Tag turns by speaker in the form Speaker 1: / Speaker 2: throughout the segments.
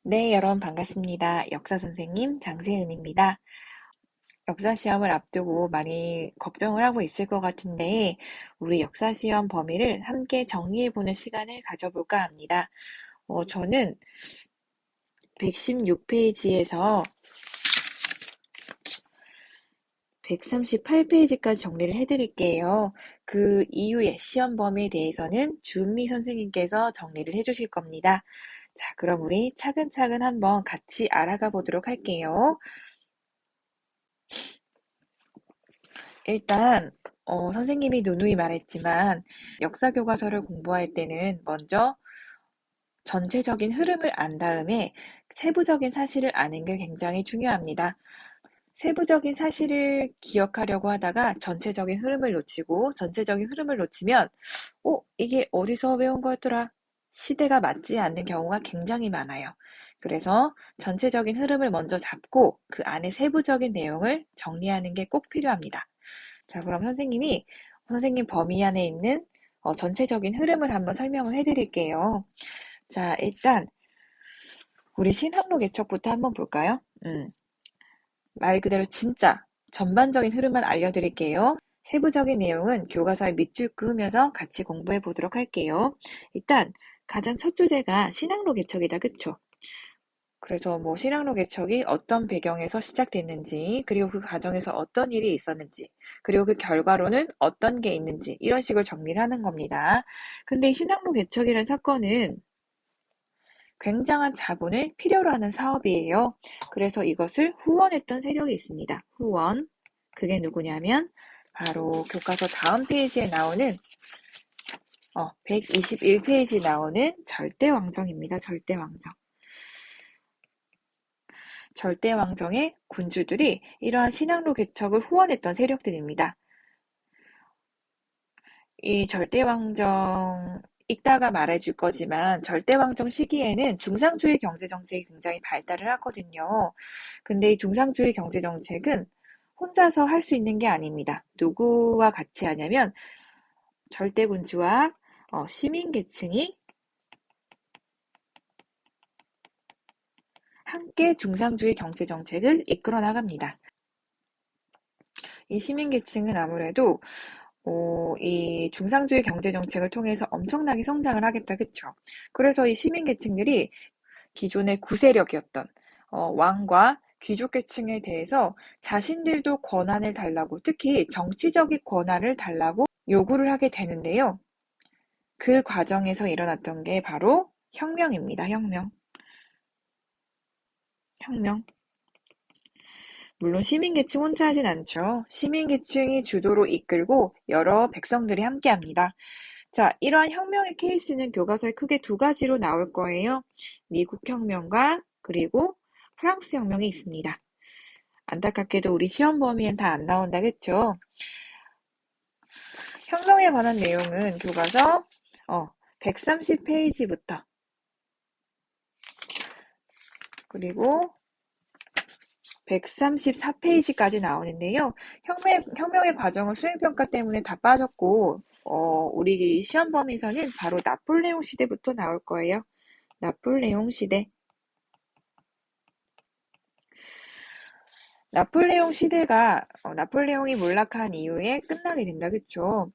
Speaker 1: 네, 여러분 반갑습니다. 역사 선생님 장세은입니다. 역사 시험을 앞두고 많이 걱정을 하고 있을 것 같은데, 우리 역사 시험 범위를 함께 정리해보는 시간을 가져볼까 합니다. 저는 116페이지에서 138페이지까지 정리를 해드릴게요. 그 이후에 시험 범위에 대해서는 주은미 선생님께서 정리를 해주실 겁니다. 자, 그럼 우리 차근차근 한번 같이 알아가 보도록 할게요. 일단 선생님이 누누이 말했지만 역사 교과서를 공부할 때는 먼저 전체적인 흐름을 안 다음에 세부적인 사실을 아는 게 굉장히 중요합니다. 세부적인 사실을 기억하려고 하다가 전체적인 흐름을 놓치고 전체적인 흐름을 놓치면 이게 어디서 배운 거였더라? 시대가 맞지 않는 경우가 굉장히 많아요. 그래서 전체적인 흐름을 먼저 잡고 그 안에 세부적인 내용을 정리하는 게 꼭 필요합니다. 자, 그럼 선생님 범위 안에 있는 전체적인 흐름을 한번 설명을 해드릴게요. 자, 일단 우리 신학로 개척부터 한번 볼까요? 말 그대로 진짜 전반적인 흐름만 알려드릴게요. 세부적인 내용은 교과서에 밑줄 그으면서 같이 공부해 보도록 할게요. 일단 가장 첫 주제가 신학로 개척이다, 그쵸? 그래서 뭐 신학로 개척이 어떤 배경에서 시작됐는지, 그리고 그 과정에서 어떤 일이 있었는지, 그리고 그 결과로는 어떤 게 있는지 이런 식으로 정리를 하는 겁니다. 근데 이 신학로 개척이라는 사건은 굉장한 자본을 필요로 하는 사업이에요. 그래서 이것을 후원했던 세력이 있습니다. 후원. 그게 누구냐면 바로 교과서 다음 페이지에 나오는 121페이지 나오는 절대왕정입니다. 절대왕정. 절대왕정의 군주들이 이러한 신학로 개척을 후원했던 세력들입니다. 이 절대왕정 이따가 말해줄 거지만 절대왕정 시기에는 중상주의 경제정책이 굉장히 발달을 하거든요. 근데 이 중상주의 경제정책은 혼자서 할 수 있는 게 아닙니다. 누구와 같이 하냐면 절대군주와 시민계층이 함께 중상주의 경제정책을 이끌어 나갑니다. 이 시민계층은 아무래도 이 중상주의 경제정책을 통해서 엄청나게 성장을 하겠다, 그쵸? 그래서 이 시민계층들이 기존의 구세력이었던 왕과 귀족계층에 대해서 자신들도 권한을 달라고, 특히 정치적인 권한을 달라고 요구를 하게 되는데요. 그 과정에서 일어났던 게 바로 혁명입니다. 혁명. 물론 시민계층 혼자 하진 않죠. 시민계층이 주도로 이끌고 여러 백성들이 함께합니다. 자, 이러한 혁명의 케이스는 교과서에 크게 두 가지로 나올 거예요. 미국 혁명과 그리고 프랑스 혁명이 있습니다. 안타깝게도 우리 시험 범위엔 다 안 나온다, 그쵸? 혁명에 관한 내용은 교과서 130페이지부터 그리고 134페이지까지 나오는데요. 혁명의 과정은 수행평가 때문에 다 빠졌고, 우리 시험 범위에서는 바로 나폴레옹 시대부터 나올 거예요. 나폴레옹 시대. 나폴레옹 시대가 나폴레옹이 몰락한 이후에 끝나게 된다, 그쵸?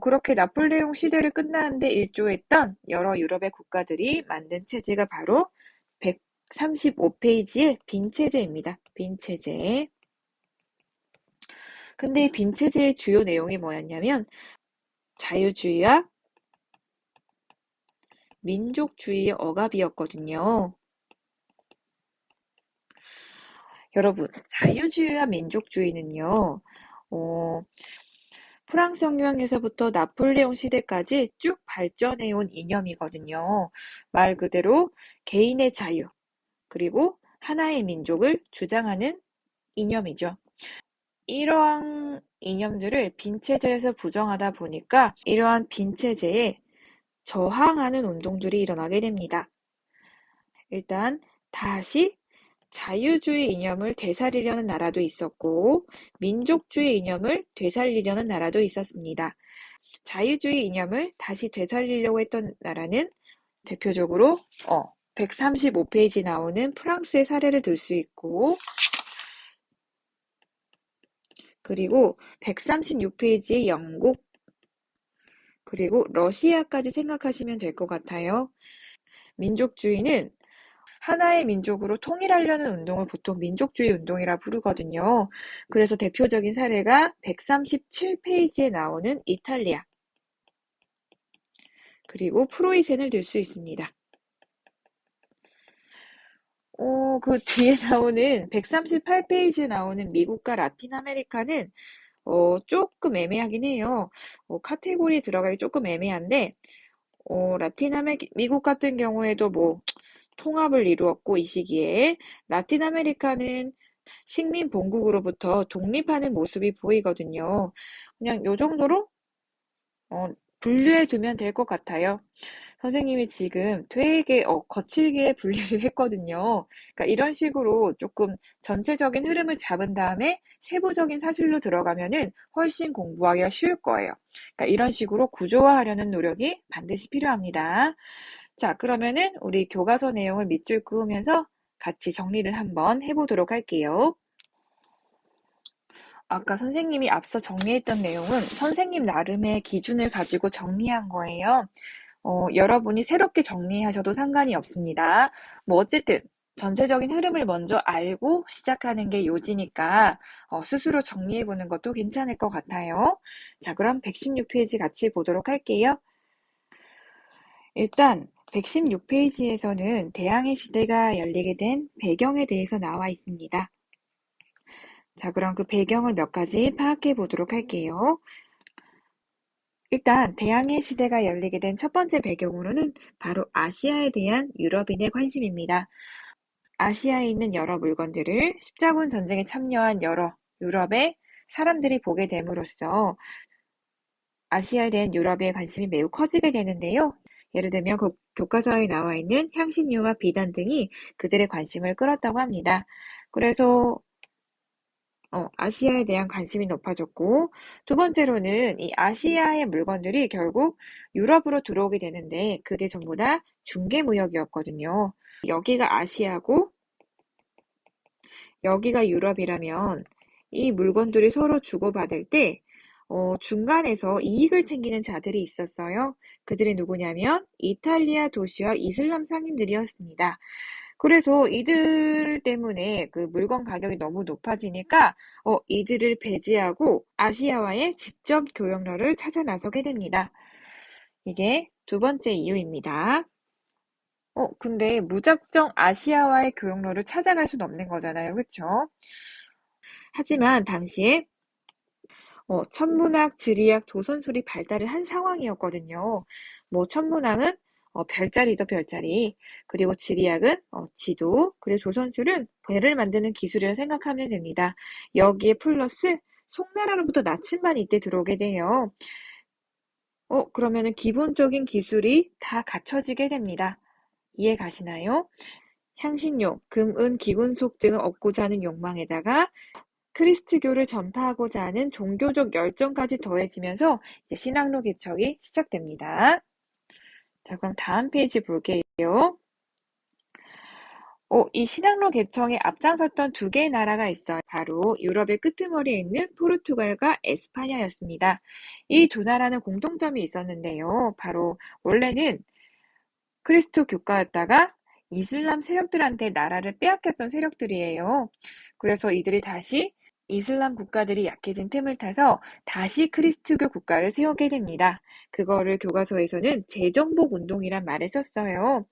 Speaker 1: 그렇게 나폴레옹 시대를 끝나는데 일조했던 여러 유럽의 국가들이 만든 체제가 바로 135페이지의 빈 체제입니다. 빈 체제. 근데 이 빈 체제의 주요 내용이 뭐였냐면 자유주의와 민족주의의 억압이었거든요. 여러분, 자유주의와 민족주의는요, 프랑스 혁명에서부터 나폴레옹 시대까지 쭉 발전해온 이념이거든요. 말 그대로 개인의 자유, 그리고 하나의 민족을 주장하는 이념이죠. 이러한 이념들을 빈체제에서 부정하다 보니까 이러한 빈체제에 저항하는 운동들이 일어나게 됩니다. 일단 다시 자유주의 이념을 되살리려는 나라도 있었고 민족주의 이념을 되살리려는 나라도 있었습니다. 자유주의 이념을 다시 되살리려고 했던 나라는 대표적으로 135페이지 나오는 프랑스의 사례를 들 수 있고, 그리고 136페이지의 영국, 그리고 러시아까지 생각하시면 될 것 같아요. 민족주의는 하나의 민족으로 통일하려는 운동을 보통 민족주의 운동이라 부르거든요. 그래서 대표적인 사례가 137페이지에 나오는 이탈리아, 그리고 프로이센을 들 수 있습니다. 그 뒤에 나오는 138페이지에 나오는 미국과 라틴 아메리카는 조금 애매하긴 해요. 카테고리에 들어가기 조금 애매한데, 미국 같은 경우에도 뭐 통합을 이루었고 이 시기에 라틴 아메리카는 식민 본국으로부터 독립하는 모습이 보이거든요. 그냥 요 정도로 분류해 두면 될 것 같아요. 선생님이 지금 되게 거칠게 분리를 했거든요. 그러니까 이런 식으로 조금 전체적인 흐름을 잡은 다음에 세부적인 사실로 들어가면은 훨씬 공부하기가 쉬울 거예요. 그러니까 이런 식으로 구조화하려는 노력이 반드시 필요합니다. 자, 그러면은 우리 교과서 내용을 밑줄 그으면서 같이 정리를 한번 해보도록 할게요. 아까 선생님이 앞서 정리했던 내용은 선생님 나름의 기준을 가지고 정리한 거예요. 여러분이 새롭게 정리하셔도 상관이 없습니다. 뭐 어쨌든 전체적인 흐름을 먼저 알고 시작하는 게 요지니까 스스로 정리해보는 것도 괜찮을 것 같아요. 자, 그럼 116페이지 같이 보도록 할게요. 일단 116페이지에서는 대항해 시대가 열리게 된 배경에 대해서 나와 있습니다. 자, 그럼 그 배경을 몇 가지 파악해 보도록 할게요. 일단 대항해 시대가 열리게 된 첫 번째 배경으로는 바로 아시아에 대한 유럽인의 관심입니다. 아시아에 있는 여러 물건들을 십자군 전쟁에 참여한 여러 유럽의 사람들이 보게 됨으로써 아시아에 대한 유럽의 관심이 매우 커지게 되는데요. 예를 들면 교과서에 나와 있는 향신료와 비단 등이 그들의 관심을 끌었다고 합니다. 그래서 아시아에 대한 관심이 높아졌고, 두 번째로는 이 아시아의 물건들이 결국 유럽으로 들어오게 되는데 그게 전부 다 중개무역이었거든요. 여기가 아시아고 여기가 유럽이라면 이 물건들이 서로 주고받을 때 중간에서 이익을 챙기는 자들이 있었어요. 그들이 누구냐면 이탈리아 도시와 이슬람 상인들이었습니다. 그래서 이들 때문에 그 물건 가격이 너무 높아지니까 이들을 배제하고 아시아와의 직접 교역로를 찾아 나서게 됩니다. 이게 두 번째 이유입니다. 근데 무작정 아시아와의 교역로를 찾아갈 수는 없는 거잖아요. 그쵸? 하지만 당시에 천문학, 지리학, 조선술이 발달을 한 상황이었거든요. 뭐 천문학은 별자리죠, 별자리. 그리고 지리학은 지도, 그리고 조선술은 배를 만드는 기술이라 생각하면 됩니다. 여기에 플러스 송나라로부터 나침반이 이때 들어오게 돼요. 그러면은 기본적인 기술이 다 갖춰지게 됩니다. 이해 가시나요? 향신료, 금, 은, 기금속 등을 얻고자 하는 욕망에다가 크리스트교를 전파하고자 하는 종교적 열정까지 더해지면서 이제 신학로 개척이 시작됩니다. 자, 그럼 다음 페이지 볼게요. 이 신학로 개척에 앞장섰던 두 개의 나라가 있어요. 바로 유럽의 끄트머리에 있는 포르투갈과 에스파냐였습니다. 이 두 나라는 공통점이 있었는데요. 바로 원래는 크리스토 교가였다가 이슬람 세력들한테 나라를 빼앗겼던 세력들이에요. 그래서 이들이 다시 이슬람 국가들이 약해진 틈을 타서 다시 크리스트교 국가를 세우게 됩니다. 그거를 교과서에서는 재정복 운동이란 말을 썼어요.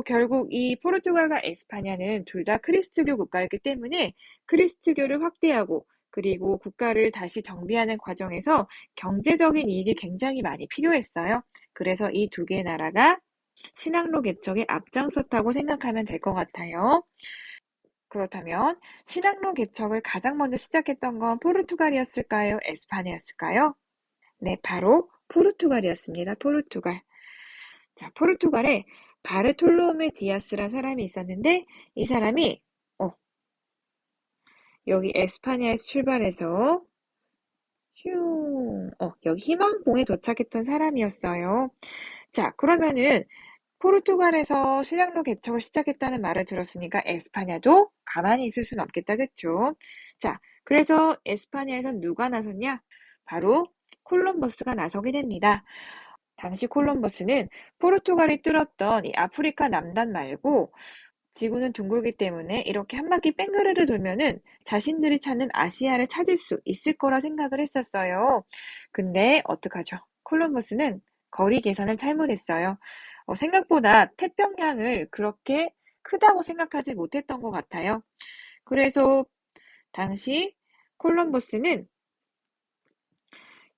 Speaker 1: 결국 이 포르투갈과 에스파냐는 둘 다 크리스트교 국가였기 때문에 크리스트교를 확대하고 그리고 국가를 다시 정비하는 과정에서 경제적인 이익이 굉장히 많이 필요했어요. 그래서 이 두 개의 나라가 신학로 개척에 앞장섰다고 생각하면 될 것 같아요. 그렇다면 신학로 개척을 가장 먼저 시작했던 건 포르투갈이었을까요? 에스파냐였을까요? 네, 바로 포르투갈이었습니다. 포르투갈. 자, 포르투갈에 바르톨로메 디아스란 사람이 있었는데 이 사람이 여기 에스파냐에서 출발해서 여기 희망봉에 도착했던 사람이었어요. 자, 그러면은 포르투갈에서 시장로 개척을 시작했다는 말을 들었으니까 에스파냐도 가만히 있을 순 없겠다, 그쵸? 자, 그래서 에스파냐에선 누가 나섰냐? 바로 콜럼버스가 나서게 됩니다. 당시 콜럼버스는 포르투갈이 뚫었던 이 아프리카 남단 말고 지구는 둥글기 때문에 이렇게 한 바퀴 뺑그르르 돌면은 자신들이 찾는 아시아를 찾을 수 있을 거라 생각을 했었어요. 근데 어떡하죠? 콜럼버스는 거리 계산을 잘못했어요. 생각보다 태평양을 그렇게 크다고 생각하지 못했던 것 같아요. 그래서 당시 콜럼버스는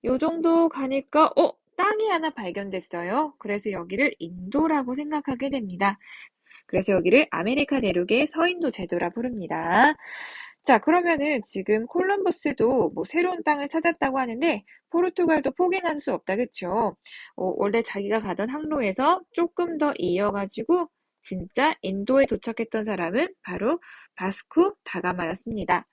Speaker 1: 요 정도 가니까 땅이 하나 발견됐어요. 그래서 여기를 인도라고 생각하게 됩니다. 그래서 여기를 아메리카 대륙의 서인도 제도라 부릅니다. 자, 그러면은 지금 콜럼버스도 뭐 새로운 땅을 찾았다고 하는데 포르투갈도 포기할 수 없다, 그쵸? 원래 자기가 가던 항로에서 조금 더 이어가지고 진짜 인도에 도착했던 사람은 바로 바스코 다가마였습니다.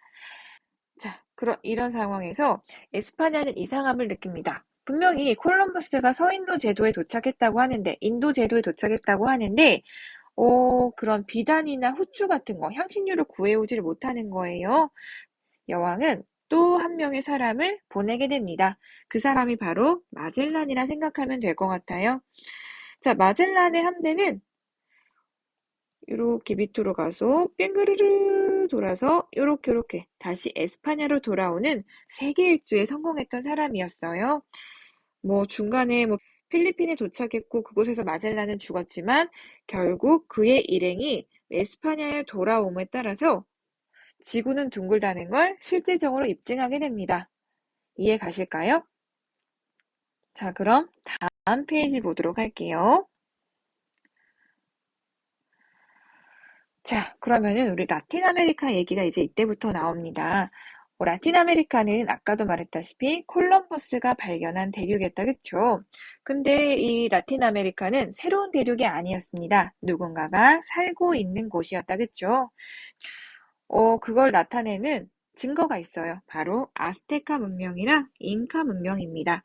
Speaker 1: 자, 이런 상황에서 에스파냐는 이상함을 느낍니다. 분명히 콜럼버스가 서인도 제도에 도착했다고 하는데, 인도 제도에 도착했다고 하는데, 그런 비단이나 후추 같은 거, 향신료를 구해오지를 못하는 거예요. 여왕은 또 한 명의 사람을 보내게 됩니다. 그 사람이 바로 마젤란이라 생각하면 될 것 같아요. 자, 마젤란의 함대는 이렇게 밑으로 가서 뺑그르르 돌아서 요렇게 다시 에스파냐로 돌아오는 세계 일주에 성공했던 사람이었어요. 중간에 필리핀에 도착했고 그곳에서 마젤란은 죽었지만 결국 그의 일행이 에스파냐에 돌아옴에 따라서 지구는 둥글다는 걸 실제적으로 입증하게 됩니다. 이해 가실까요? 자, 그럼 다음 페이지 보도록 할게요. 자, 그러면은 우리 라틴 아메리카 얘기가 이제 이때부터 나옵니다. 라틴 아메리카는 아까도 말했다시피 콜럼버스가 발견한 대륙이었다, 그쵸? 근데 이 라틴 아메리카는 새로운 대륙이 아니었습니다. 누군가가 살고 있는 곳이었다, 그쵸? 그걸 나타내는 증거가 있어요. 바로 아스테카 문명이랑 잉카 문명입니다.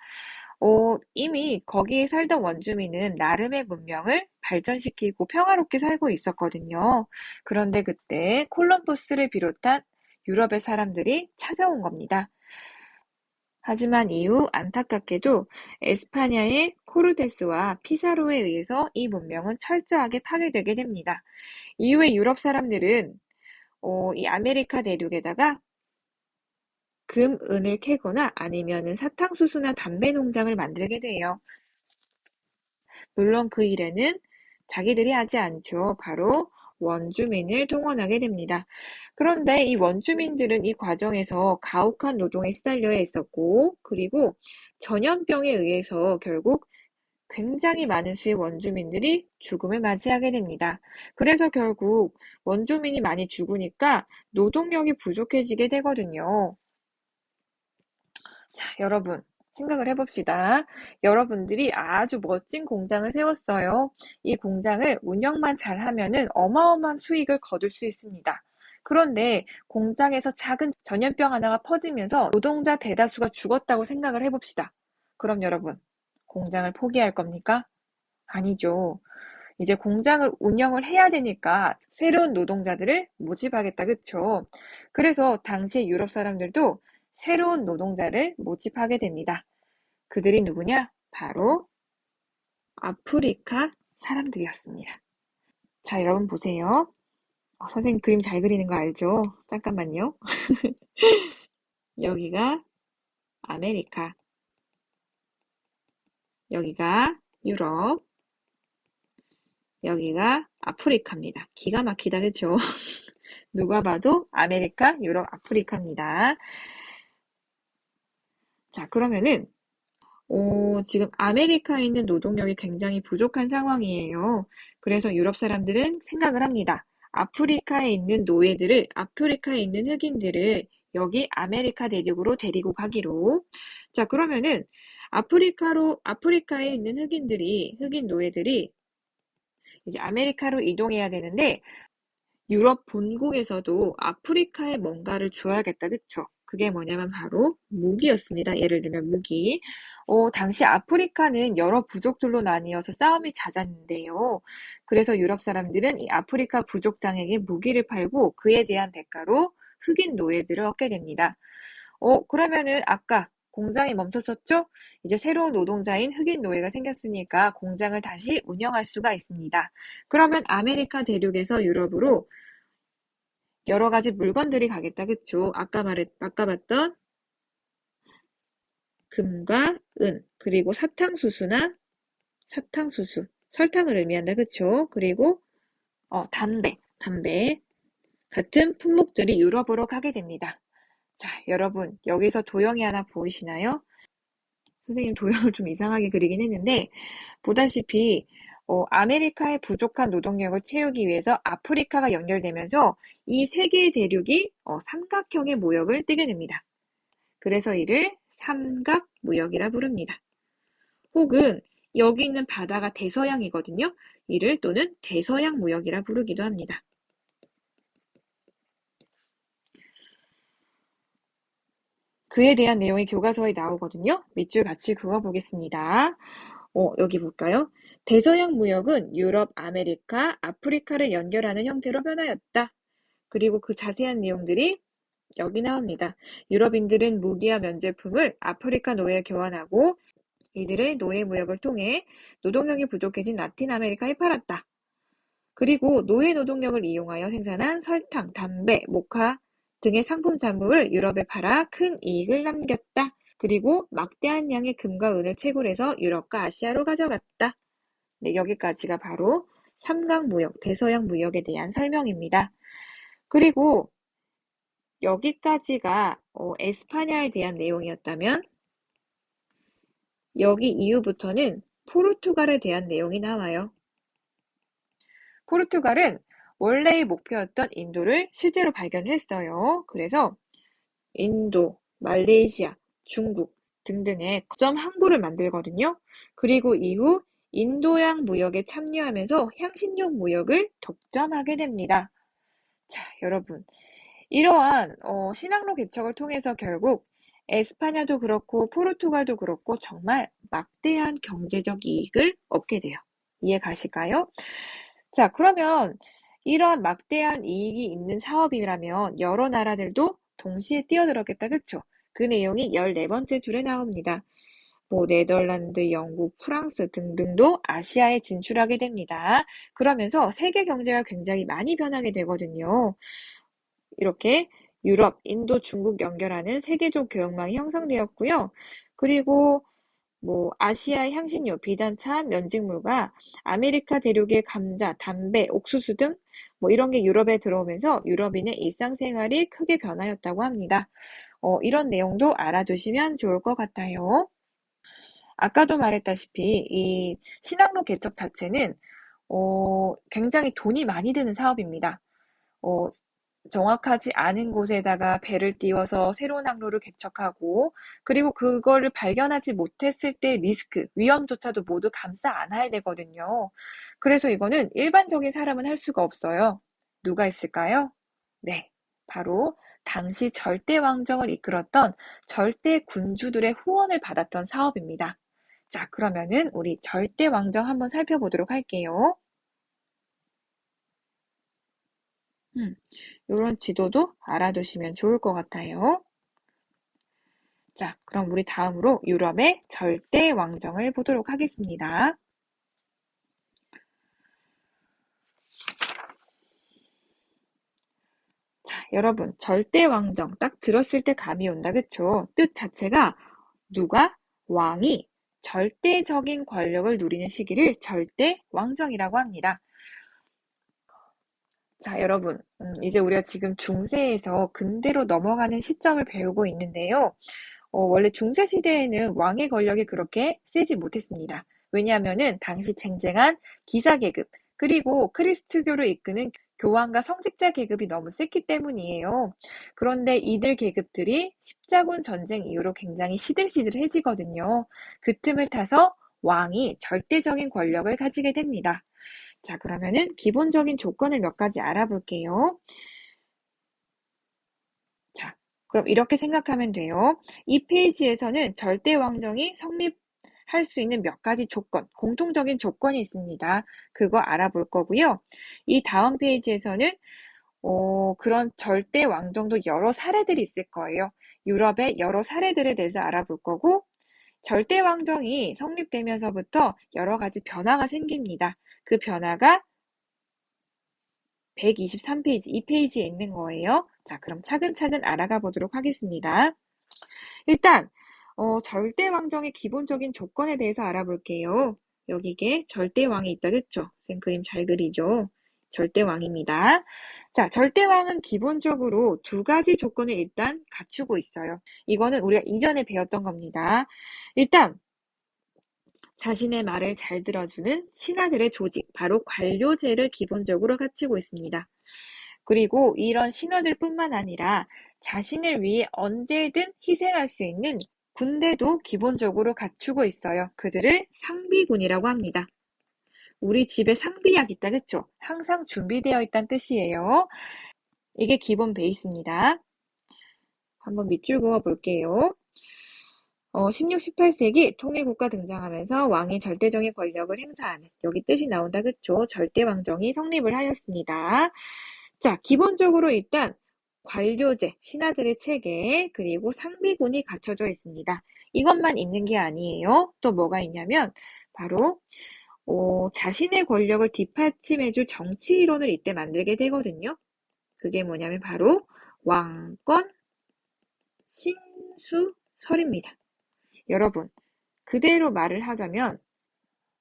Speaker 1: 이미 거기에 살던 원주민은 나름의 문명을 발전시키고 평화롭게 살고 있었거든요. 그런데 그때 콜럼버스를 비롯한 유럽의 사람들이 찾아온 겁니다. 하지만 이후 안타깝게도 에스파냐의 코르테스와 피사로에 의해서 이 문명은 철저하게 파괴되게 됩니다. 이후에 유럽 사람들은 이 아메리카 대륙에다가 금, 은을 캐거나 아니면은 사탕수수나 담배 농장을 만들게 돼요. 물론 그 일에는 자기들이 하지 않죠. 바로 원주민을 동원하게 됩니다. 그런데 이 원주민들은 이 과정에서 가혹한 노동에 시달려야 했었고, 그리고 전염병에 의해서 결국 굉장히 많은 수의 원주민들이 죽음을 맞이하게 됩니다. 그래서 결국 원주민이 많이 죽으니까 노동력이 부족해지게 되거든요. 자, 여러분, 생각을 해봅시다. 여러분들이 아주 멋진 공장을 세웠어요. 이 공장을 운영만 잘하면은 어마어마한 수익을 거둘 수 있습니다. 그런데 공장에서 작은 전염병 하나가 퍼지면서 노동자 대다수가 죽었다고 생각을 해봅시다. 그럼 여러분, 공장을 포기할 겁니까? 아니죠. 이제 공장을 운영을 해야 되니까 새로운 노동자들을 모집하겠다, 그쵸? 그래서 당시 유럽 사람들도 새로운 노동자를 모집하게 됩니다. 그들이 누구냐? 바로 아프리카 사람들이었습니다. 자, 여러분 보세요. 선생님 그림 잘 그리는 거 알죠? 잠깐만요. 여기가 아메리카, 여기가 유럽, 여기가 아프리카입니다. 기가 막히다, 그쵸? 누가 봐도 아메리카, 유럽, 아프리카입니다. 자, 그러면은 지금 아메리카에 있는 노동력이 굉장히 부족한 상황이에요. 그래서 유럽 사람들은 생각을 합니다. 아프리카에 있는 노예들을, 아프리카에 있는 흑인들을 여기 아메리카 대륙으로 데리고 가기로. 자, 그러면은 아프리카에 있는 흑인 노예들이 이제 아메리카로 이동해야 되는데 유럽 본국에서도 아프리카에 뭔가를 줘야겠다, 그쵸? 그게 뭐냐면 바로 무기였습니다. 예를 들면 무기. 당시 아프리카는 여러 부족들로 나뉘어서 싸움이 잦았는데요. 그래서 유럽 사람들은 이 아프리카 부족장에게 무기를 팔고 그에 대한 대가로 흑인 노예들을 얻게 됩니다. 그러면은 아까 공장이 멈췄었죠? 이제 새로운 노동자인 흑인 노예가 생겼으니까 공장을 다시 운영할 수가 있습니다. 그러면 아메리카 대륙에서 유럽으로 여러 가지 물건들이 가겠다, 그쵸? 아까 봤던 금과 은, 그리고 사탕수수, 설탕을 의미한다, 그쵸? 그리고, 담배 같은 품목들이 유럽으로 가게 됩니다. 자, 여러분, 여기서 도형이 하나 보이시나요? 선생님 도형을 좀 이상하게 그리긴 했는데, 보다시피, 아메리카의 부족한 노동력을 채우기 위해서 아프리카가 연결되면서 이 세 개의 대륙이 삼각형의 모역을 띠게 됩니다. 그래서 이를 삼각무역이라 부릅니다. 혹은 여기 있는 바다가 대서양이거든요. 이를 또는 대서양무역이라 부르기도 합니다. 그에 대한 내용이 교과서에 나오거든요. 밑줄 같이 그어보겠습니다. 여기 볼까요? 대서양 무역은 유럽, 아메리카, 아프리카를 연결하는 형태로 변하였다. 그리고 그 자세한 내용들이 여기 나옵니다. 유럽인들은 무기와 면제품을 아프리카 노예에 교환하고 이들의 노예 무역을 통해 노동력이 부족해진 라틴 아메리카에 팔았다. 그리고 노예 노동력을 이용하여 생산한 설탕, 담배, 모카 등의 상품 작물을 유럽에 팔아 큰 이익을 남겼다. 그리고 막대한 양의 금과 은을 채굴해서 유럽과 아시아로 가져갔다. 네, 여기까지가 바로 삼각무역, 대서양 무역에 대한 설명입니다. 그리고 여기까지가 에스파냐에 대한 내용이었다면 여기 이후부터는 포르투갈에 대한 내용이 나와요. 포르투갈은 원래의 목표였던 인도를 실제로 발견했어요. 그래서 인도, 말레이시아, 중국 등등의 거점 항구를 만들거든요. 그리고 이후 인도양 무역에 참여하면서 향신료 무역을 독점하게 됩니다. 자, 여러분. 이러한 신항로 개척을 통해서 결국 에스파냐도 그렇고 포르투갈도 그렇고 정말 막대한 경제적 이익을 얻게 돼요. 이해 가실까요? 자, 그러면 이러한 막대한 이익이 있는 사업이라면 여러 나라들도 동시에 뛰어들었겠다, 그쵸? 그 내용이 14번째 줄에 나옵니다. 네덜란드, 영국, 프랑스 등등도 아시아에 진출하게 됩니다. 그러면서 세계 경제가 굉장히 많이 변하게 되거든요. 이렇게 유럽, 인도, 중국 연결하는 세계적 교역망이 형성되었고요. 그리고 아시아의 향신료, 비단차, 면직물과 아메리카 대륙의 감자, 담배, 옥수수 등 이런 게 유럽에 들어오면서 유럽인의 일상생활이 크게 변하였다고 합니다. 이런 내용도 알아두시면 좋을 것 같아요. 아까도 말했다시피 이 신항로 개척 자체는 굉장히 돈이 많이 드는 사업입니다. 정확하지 않은 곳에다가 배를 띄워서 새로운 항로를 개척하고 그리고 그거를 발견하지 못했을 때 리스크, 위험조차도 모두 감싸 안아야 되거든요. 그래서 이거는 일반적인 사람은 할 수가 없어요. 누가 있을까요? 네, 바로 당시 절대 왕정을 이끌었던 절대 군주들의 후원을 받았던 사업입니다. 자, 그러면은 우리 절대 왕정 한번 살펴보도록 할게요. 이런 지도도 알아두시면 좋을 것 같아요. 자, 그럼 우리 다음으로 유럽의 절대 왕정을 보도록 하겠습니다. 자, 여러분, 절대 왕정 딱 들었을 때 감이 온다, 그쵸? 뜻 자체가 누가 왕이 절대적인 권력을 누리는 시기를 절대 왕정이라고 합니다. 자, 여러분, 이제 우리가 지금 중세에서 근대로 넘어가는 시점을 배우고 있는데요. 원래 중세 시대에는 왕의 권력이 그렇게 세지 못했습니다. 왜냐하면은 당시 쟁쟁한 기사 계급, 그리고 크리스트교를 이끄는 교황과 성직자 계급이 너무 셌기 때문이에요. 그런데 이들 계급들이 십자군 전쟁 이후로 굉장히 시들시들해지거든요. 그 틈을 타서 왕이 절대적인 권력을 가지게 됩니다. 자, 그러면은 기본적인 조건을 몇 가지 알아볼게요. 자, 그럼 이렇게 생각하면 돼요. 이 페이지에서는 절대 왕정이 성립할 수 있는 몇 가지 조건, 공통적인 조건이 있습니다. 그거 알아볼 거고요. 이 다음 페이지에서는 그런 절대 왕정도 여러 사례들이 있을 거예요. 유럽의 여러 사례들에 대해서 알아볼 거고, 절대 왕정이 성립되면서부터 여러 가지 변화가 생깁니다. 그 변화가 123페이지, 이 페이지에 있는 거예요. 자, 그럼 차근차근 알아가 보도록 하겠습니다. 일단 절대 왕정의 기본적인 조건에 대해서 알아볼게요. 여기에 절대왕이 있다, 그쵸? 쌤 그림 잘 그리죠? 절대왕입니다. 자, 절대왕은 기본적으로 두 가지 조건을 일단 갖추고 있어요. 이거는 우리가 이전에 배웠던 겁니다. 일단 자신의 말을 잘 들어주는 신하들의 조직, 바로 관료제를 기본적으로 갖추고 있습니다. 그리고 이런 신하들뿐만 아니라 자신을 위해 언제든 희생할 수 있는 군대도 기본적으로 갖추고 있어요. 그들을 상비군이라고 합니다. 우리 집에 상비약 있다, 그쵸? 항상 준비되어 있다는 뜻이에요. 이게 기본 베이스입니다. 한번 밑줄 그어 볼게요. 16, 18세기 통일국가 등장하면서 왕이 절대적인 권력을 행사하는, 여기 뜻이 나온다, 그쵸? 절대왕정이 성립을 하였습니다. 자, 기본적으로 일단 관료제, 신하들의 체계, 그리고 상비군이 갖춰져 있습니다. 이것만 있는 게 아니에요. 또 뭐가 있냐면 바로 자신의 권력을 뒷받침해줄 정치 이론을 이때 만들게 되거든요. 그게 뭐냐면 바로 왕권 신수설입니다. 여러분, 그대로 말을 하자면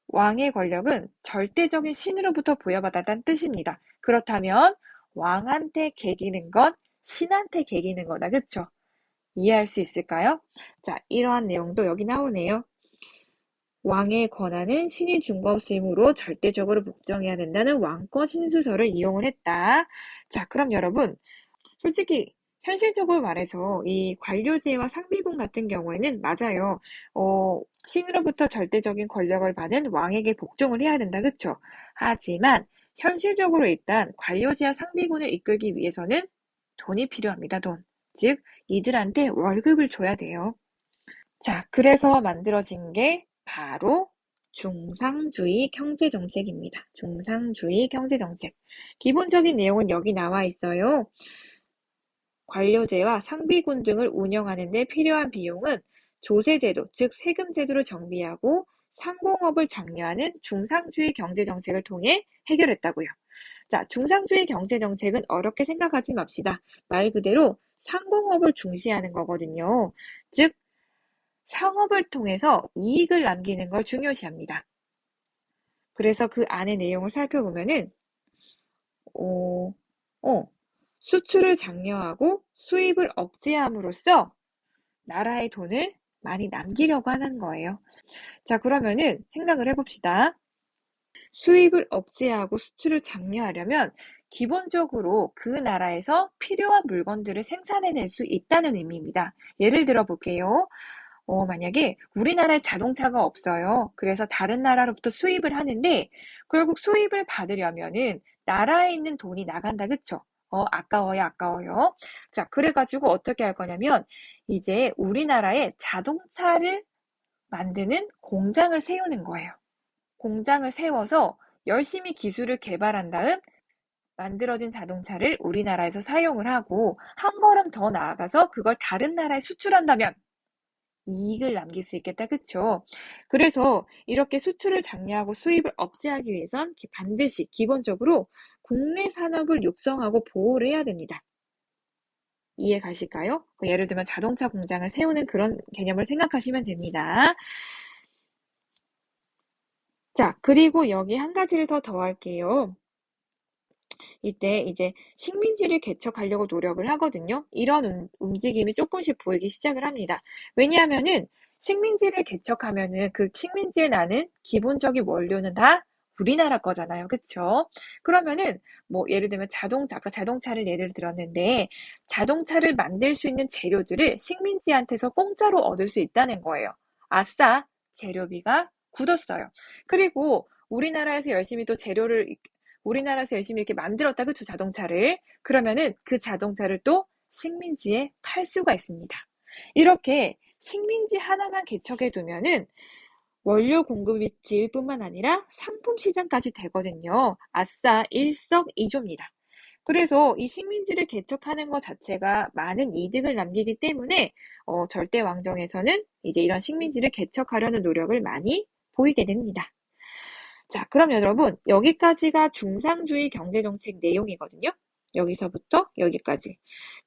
Speaker 1: 왕의 권력은 절대적인 신으로부터 부여받았다는 뜻입니다. 그렇다면 왕한테 개기는 것, 신한테 개기는 거다. 그쵸? 이해할 수 있을까요? 자, 이러한 내용도 여기 나오네요. 왕의 권한은 신이 준 것이므로 절대적으로 복종해야 된다는 왕권 신수설을 이용을 했다. 자, 그럼 여러분, 솔직히 현실적으로 말해서 이 관료제와 상비군 같은 경우에는 맞아요. 신으로부터 절대적인 권력을 받은 왕에게 복종을 해야 된다. 그쵸? 하지만 현실적으로 일단 관료제와 상비군을 이끌기 위해서는 돈이 필요합니다. 돈. 즉 이들한테 월급을 줘야 돼요. 자, 그래서 만들어진 게 바로 중상주의 경제정책입니다. 중상주의 경제정책. 기본적인 내용은 여기 나와 있어요. 관료제와 상비군 등을 운영하는 데 필요한 비용은 조세제도, 즉 세금제도를 정비하고 상공업을 장려하는 중상주의 경제정책을 통해 해결했다고요. 자, 중상주의 경제정책은 어렵게 생각하지 맙시다. 말 그대로 상공업을 중시하는 거거든요. 즉, 상업을 통해서 이익을 남기는 걸 중요시합니다. 그래서 그 안의 내용을 살펴보면은 수출을 장려하고 수입을 억제함으로써 나라의 돈을 많이 남기려고 하는 거예요. 자, 그러면은 생각을 해봅시다. 수입을 억제하고 수출을 장려하려면 기본적으로 그 나라에서 필요한 물건들을 생산해낼 수 있다는 의미입니다. 예를 들어 볼게요. 만약에 우리나라에 자동차가 없어요. 그래서 다른 나라로부터 수입을 하는데 결국 수입을 받으려면은 나라에 있는 돈이 나간다. 그쵸? 아까워요, 아까워요. 자, 그래가지고 어떻게 할 거냐면 이제 우리나라에 자동차를 만드는 공장을 세우는 거예요. 공장을 세워서 열심히 기술을 개발한 다음 만들어진 자동차를 우리나라에서 사용을 하고 한 걸음 더 나아가서 그걸 다른 나라에 수출한다면 이익을 남길 수 있겠다. 그쵸? 그래서 이렇게 수출을 장려하고 수입을 억제하기 위해선 반드시 기본적으로 국내 산업을 육성하고 보호를 해야 됩니다. 이해 가실까요? 예를 들면 자동차 공장을 세우는 그런 개념을 생각하시면 됩니다. 자, 그리고 여기 한 가지를 더 더할게요. 이때 이제 식민지를 개척하려고 노력을 하거든요. 이런 움직임이 조금씩 보이기 시작을 합니다. 왜냐하면은 식민지를 개척하면은 그 식민지에 나는 기본적인 원료는 다 우리나라 거잖아요. 그쵸? 그러면은 뭐 예를 들면 아까 자동차를 예를 들었는데 자동차를 만들 수 있는 재료들을 식민지한테서 공짜로 얻을 수 있다는 거예요. 아싸! 재료비가 굳었어요. 그리고 우리나라에서 열심히 또 우리나라에서 열심히 이렇게 만들었다, 그쵸? 자동차를. 그러면은 그 자동차를 또 식민지에 팔 수가 있습니다. 이렇게 식민지 하나만 개척해 두면은 원료 공급지일 뿐만 아니라 상품 시장까지 되거든요. 아싸, 일석이조입니다. 그래서 이 식민지를 개척하는 것 자체가 많은 이득을 남기기 때문에 절대 왕정에서는 이제 이런 식민지를 개척하려는 노력을 많이 보이게 됩니다. 자, 그럼 여러분, 여기까지가 중상주의 경제정책 내용이거든요. 여기서부터 여기까지.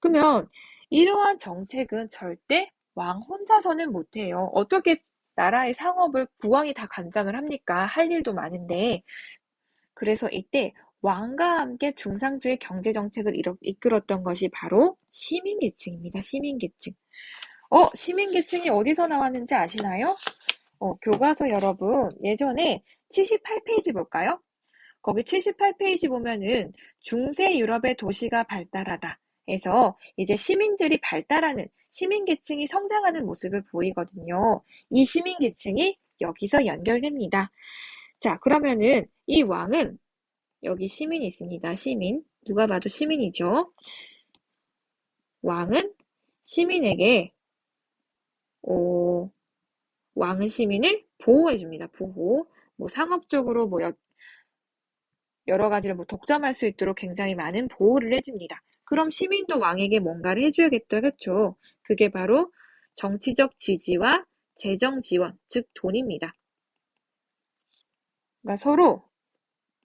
Speaker 1: 그러면 이러한 정책은 절대 왕 혼자서는 못해요. 어떻게 나라의 상업을 국왕이 다 관장을 합니까? 할 일도 많은데. 그래서 이때 왕과 함께 중상주의 경제정책을 이끌었던 것이 바로 시민계층입니다. 시민계층. 시민계층이 어디서 나왔는지 아시나요? 교과서 여러분, 예전에 78페이지 볼까요? 거기 78페이지 보면은 중세 유럽의 도시가 발달하다 해서 이제 시민들이 발달하는, 시민계층이 성장하는 모습을 보이거든요. 이 시민계층이 여기서 연결됩니다. 자, 그러면은 이 왕은 여기 시민이 있습니다. 시민. 누가 봐도 시민이죠. 왕은 시민에게 왕은 시민을 보호해줍니다. 보호. 상업적으로 여러 가지를 독점할 수 있도록 굉장히 많은 보호를 해줍니다. 그럼 시민도 왕에게 뭔가를 해줘야겠다, 그쵸? 그게 바로 정치적 지지와 재정 지원, 즉 돈입니다. 그러니까 서로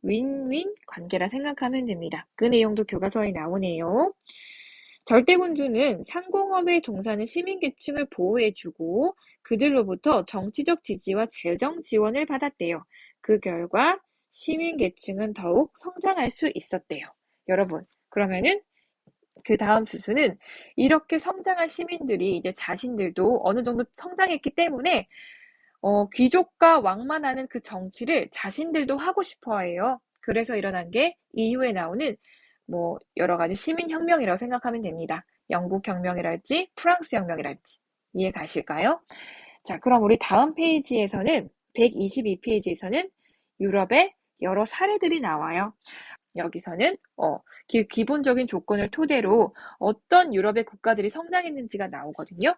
Speaker 1: 윈윈 관계라 생각하면 됩니다. 그 내용도 교과서에 나오네요. 절대군주는 상공업에 종사하는 시민계층을 보호해주고 그들로부터 정치적 지지와 재정 지원을 받았대요. 그 결과 시민계층은 더욱 성장할 수 있었대요. 여러분, 그러면은 그 다음 수순은 이렇게 성장한 시민들이 이제 자신들도 어느 정도 성장했기 때문에 귀족과 왕만 하는 그 정치를 자신들도 하고 싶어 해요. 그래서 일어난 게 이후에 나오는 여러 가지 시민혁명이라고 생각하면 됩니다. 영국 혁명이랄지 프랑스 혁명이랄지 이해 가실까요? 자, 그럼 우리 다음 페이지에서는 122페이지에서는 유럽의 여러 사례들이 나와요. 여기서는 기본적인 조건을 토대로 어떤 유럽의 국가들이 성장했는지가 나오거든요.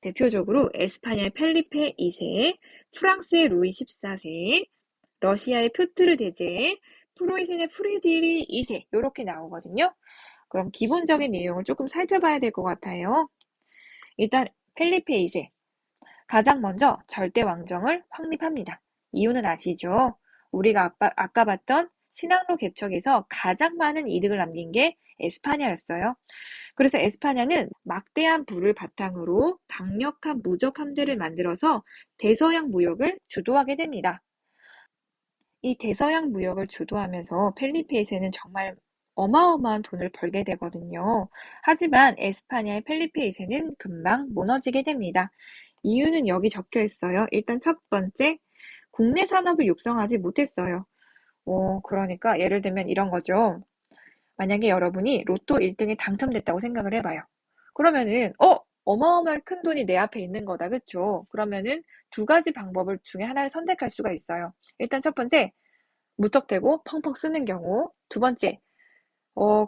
Speaker 1: 대표적으로 에스파냐의 펠리페 2세, 프랑스의 루이 14세, 러시아의 표트르 대제, 프로이센의 프리드리 2세 이렇게 나오거든요. 그럼 기본적인 내용을 조금 살펴봐야 될 것 같아요. 일단 펠리페 2세 가장 먼저 절대 왕정을 확립합니다. 이유는 아시죠? 우리가 아까 봤던 신항로 개척에서 가장 많은 이득을 남긴 게 에스파냐였어요. 그래서 에스파냐는 막대한 부를 바탕으로 강력한 무적 함대를 만들어서 대서양 무역을 주도하게 됩니다. 이 대서양 무역을 주도하면서 펠리페 2세는 정말 어마어마한 돈을 벌게 되거든요. 하지만 에스파냐의 펠리페 2세는 금방 무너지게 됩니다. 이유는 여기 적혀 있어요. 일단 첫 번째, 국내 산업을 육성하지 못했어요. 그러니까 예를 들면 이런 거죠. 만약에 여러분이 로또 1등에 당첨됐다고 생각을 해봐요. 그러면은 어마어마한 큰 돈이 내 앞에 있는 거다, 그쵸? 그러면은 두 가지 방법을 중에 하나를 선택할 수가 있어요. 일단 첫 번째, 무턱대고 펑펑 쓰는 경우. 두 번째,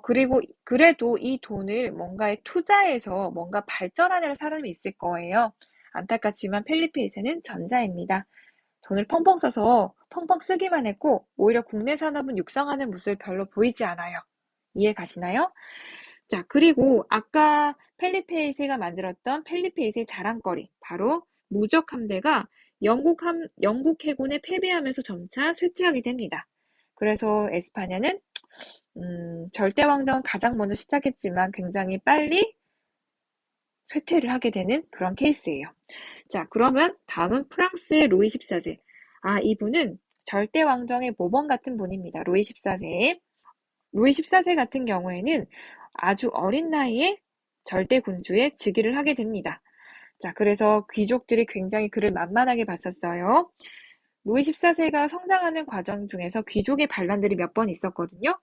Speaker 1: 그리고 그래도 이 돈을 뭔가에 투자해서 뭔가 발전하는 사람이 있을 거예요. 안타깝지만 펠리페 2세는 전자입니다. 돈을 펑펑 써서 펑펑 쓰기만 했고 오히려 국내 산업은 육성하는 모습을 별로 보이지 않아요. 이해 가시나요? 자, 그리고 아까 펠리페 2세가 만들었던 펠리페 2세의 자랑거리, 바로 무적 함대가 영국 해군에 패배하면서 점차 쇠퇴하게 됩니다. 그래서 에스파냐는 절대 왕정은 가장 먼저 시작했지만 굉장히 빨리 쇠퇴를 하게 되는 그런 케이스예요. 자, 그러면 다음은 프랑스의 루이 14세. 이분은 절대 왕정의 모범 같은 분입니다. 루이 14세. 루이 14세 같은 경우에는 아주 어린 나이에 절대 군주의 즉위를 하게 됩니다. 자, 그래서 귀족들이 굉장히 그를 만만하게 봤었어요. 루이 14세가 성장하는 과정 중에서 귀족의 반란들이 몇 번 있었거든요.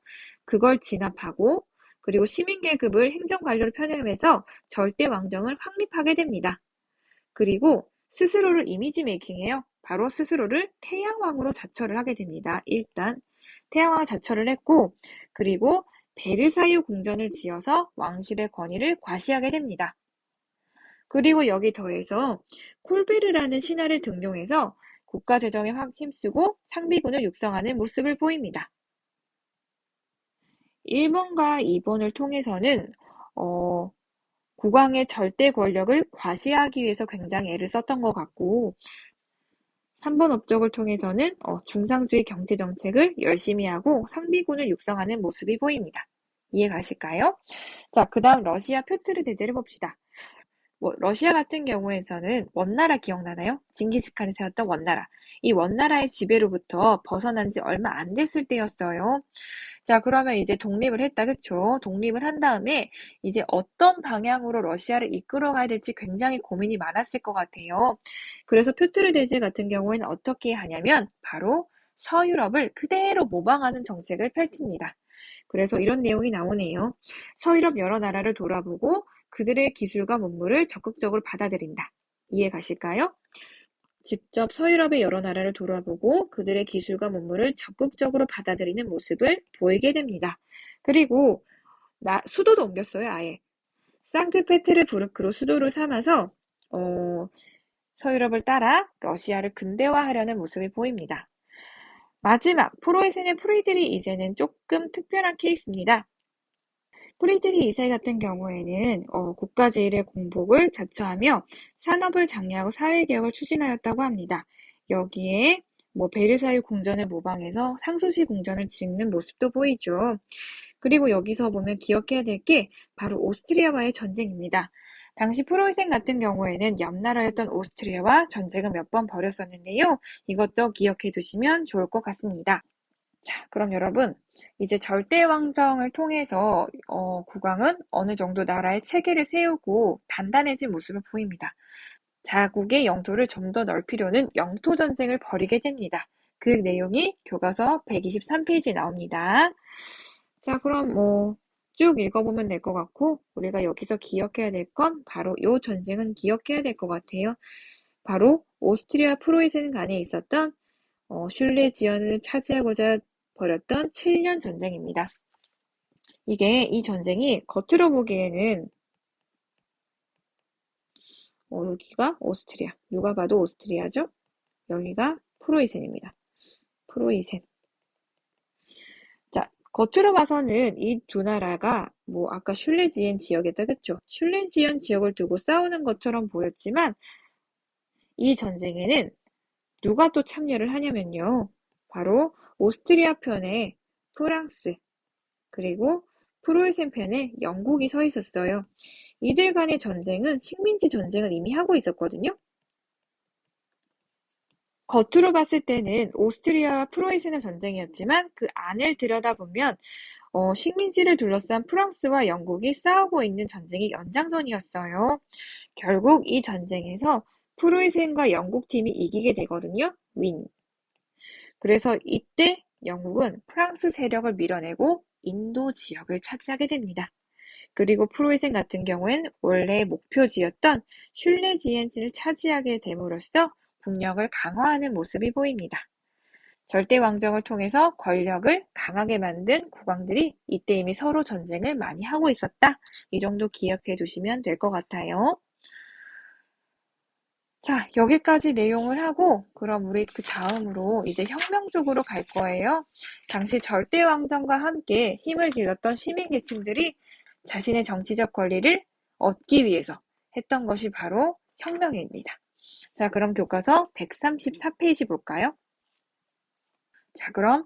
Speaker 1: 그걸 진압하고 그리고 시민계급을 행정관료로 편입해서 절대 왕정을 확립하게 됩니다. 그리고 스스로를 이미지 메이킹해요. 바로 스스로를 태양왕으로 자처를 하게 됩니다. 일단 태양왕을 자처를 했고 그리고 베르사유 궁전을 지어서 왕실의 권위를 과시하게 됩니다. 그리고 여기 더해서 콜베르라는 신하를 등용해서 국가 재정에 확 힘쓰고 상비군을 육성하는 모습을 보입니다. 1번과 2번을 통해서는 국왕의 절대 권력을 과시하기 위해서 굉장히 애를 썼던 것 같고 3번 업적을 통해서는 중상주의 경제 정책을 열심히 하고 상비군을 육성하는 모습이 보입니다. 이해 가실까요? 자, 그 다음 러시아 표트르 대제를 봅시다. 러시아 같은 경우에서는 원나라 기억나나요? 징기스칸이 세웠던 원나라. 이 원나라의 지배로부터 벗어난 지 얼마 안 됐을 때였어요. 자, 그러면 이제 독립을 했다, 그쵸? 독립을 한 다음에 이제 어떤 방향으로 러시아를 이끌어가야 될지 굉장히 고민이 많았을 것 같아요. 그래서 표트르 대제 같은 경우에는 어떻게 하냐면 바로 서유럽을 그대로 모방하는 정책을 펼칩니다. 그래서 이런 내용이 나오네요. 서유럽 여러 나라를 돌아보고 그들의 기술과 문물을 적극적으로 받아들인다. 이해 가실까요? 직접 서유럽의 여러 나라를 돌아보고 그들의 기술과 문물을 적극적으로 받아들이는 모습을 보이게 됩니다. 그리고 수도도 옮겼어요, 아예. 상트페테르부르크로 수도를 삼아서 서유럽을 따라 러시아를 근대화하려는 모습이 보입니다. 마지막, 프로이센의 프리드리 이세는 조금 특별한 케이스입니다. 프리드리 2세 같은 경우에는 국가 제일의 공복을 자처하며 산업을 장려하고 사회개혁을 추진하였다고 합니다. 여기에 베르사유 궁전을 모방해서 상수시 궁전을 짓는 모습도 보이죠. 그리고 여기서 보면 기억해야 될 게 바로 오스트리아와의 전쟁입니다. 당시 프로이센 같은 경우에는 옆나라였던 오스트리아와 전쟁을 몇 번 벌였었는데요. 이것도 기억해 두시면 좋을 것 같습니다. 자, 그럼 여러분, 이제 절대왕정을 통해서 국왕은 어느 정도 나라의 체계를 세우고 단단해진 모습을 보입니다. 자국의 영토를 좀 더 넓히려는 영토전쟁을 벌이게 됩니다. 그 내용이 교과서 123페이지에 나옵니다. 자, 그럼 쭉 읽어보면 될 것 같고 우리가 여기서 기억해야 될 건 바로 이 전쟁은 기억해야 될 것 같아요. 바로 오스트리아 프로이센 간에 있었던 슐레지언을 차지하고자 벌였던 7년 전쟁입니다. 이 전쟁이 겉으로 보기에는 여기가 오스트리아, 누가 봐도 오스트리아죠? 여기가 프로이센입니다. 프로이센. 자, 겉으로 봐서는 이 두 나라가 아까 슐레지엔 지역이다, 그쵸? 슐레지엔 지역을 두고 싸우는 것처럼 보였지만 이 전쟁에는 누가 또 참여를 하냐면요. 바로 오스트리아 편에 프랑스, 그리고 프로이센 편에 영국이 서 있었어요. 이들 간의 전쟁은 식민지 전쟁을 이미 하고 있었거든요. 겉으로 봤을 때는 오스트리아와 프로이센의 전쟁이었지만 그 안을 들여다보면 식민지를 둘러싼 프랑스와 영국이 싸우고 있는 전쟁의 연장선이었어요. 결국 이 전쟁에서 프로이센과 영국 팀이 이기게 되거든요. 윈. 그래서 이때 영국은 프랑스 세력을 밀어내고 인도 지역을 차지하게 됩니다. 그리고 프로이센 같은 경우엔 원래 목표지였던 슐레지엔을 차지하게 됨으로써 국력을 강화하는 모습이 보입니다. 절대왕정을 통해서 권력을 강하게 만든 국왕들이 이때 이미 서로 전쟁을 많이 하고 있었다. 이 정도 기억해 두시면 될 것 같아요. 자, 여기까지 내용을 하고 그럼 우리 그 다음으로 이제 혁명 쪽으로 갈 거예요. 당시 절대왕정과 함께 힘을 길렀던 시민계층들이 자신의 정치적 권리를 얻기 위해서 했던 것이 바로 혁명입니다. 자, 그럼 교과서 134페이지 볼까요? 자, 그럼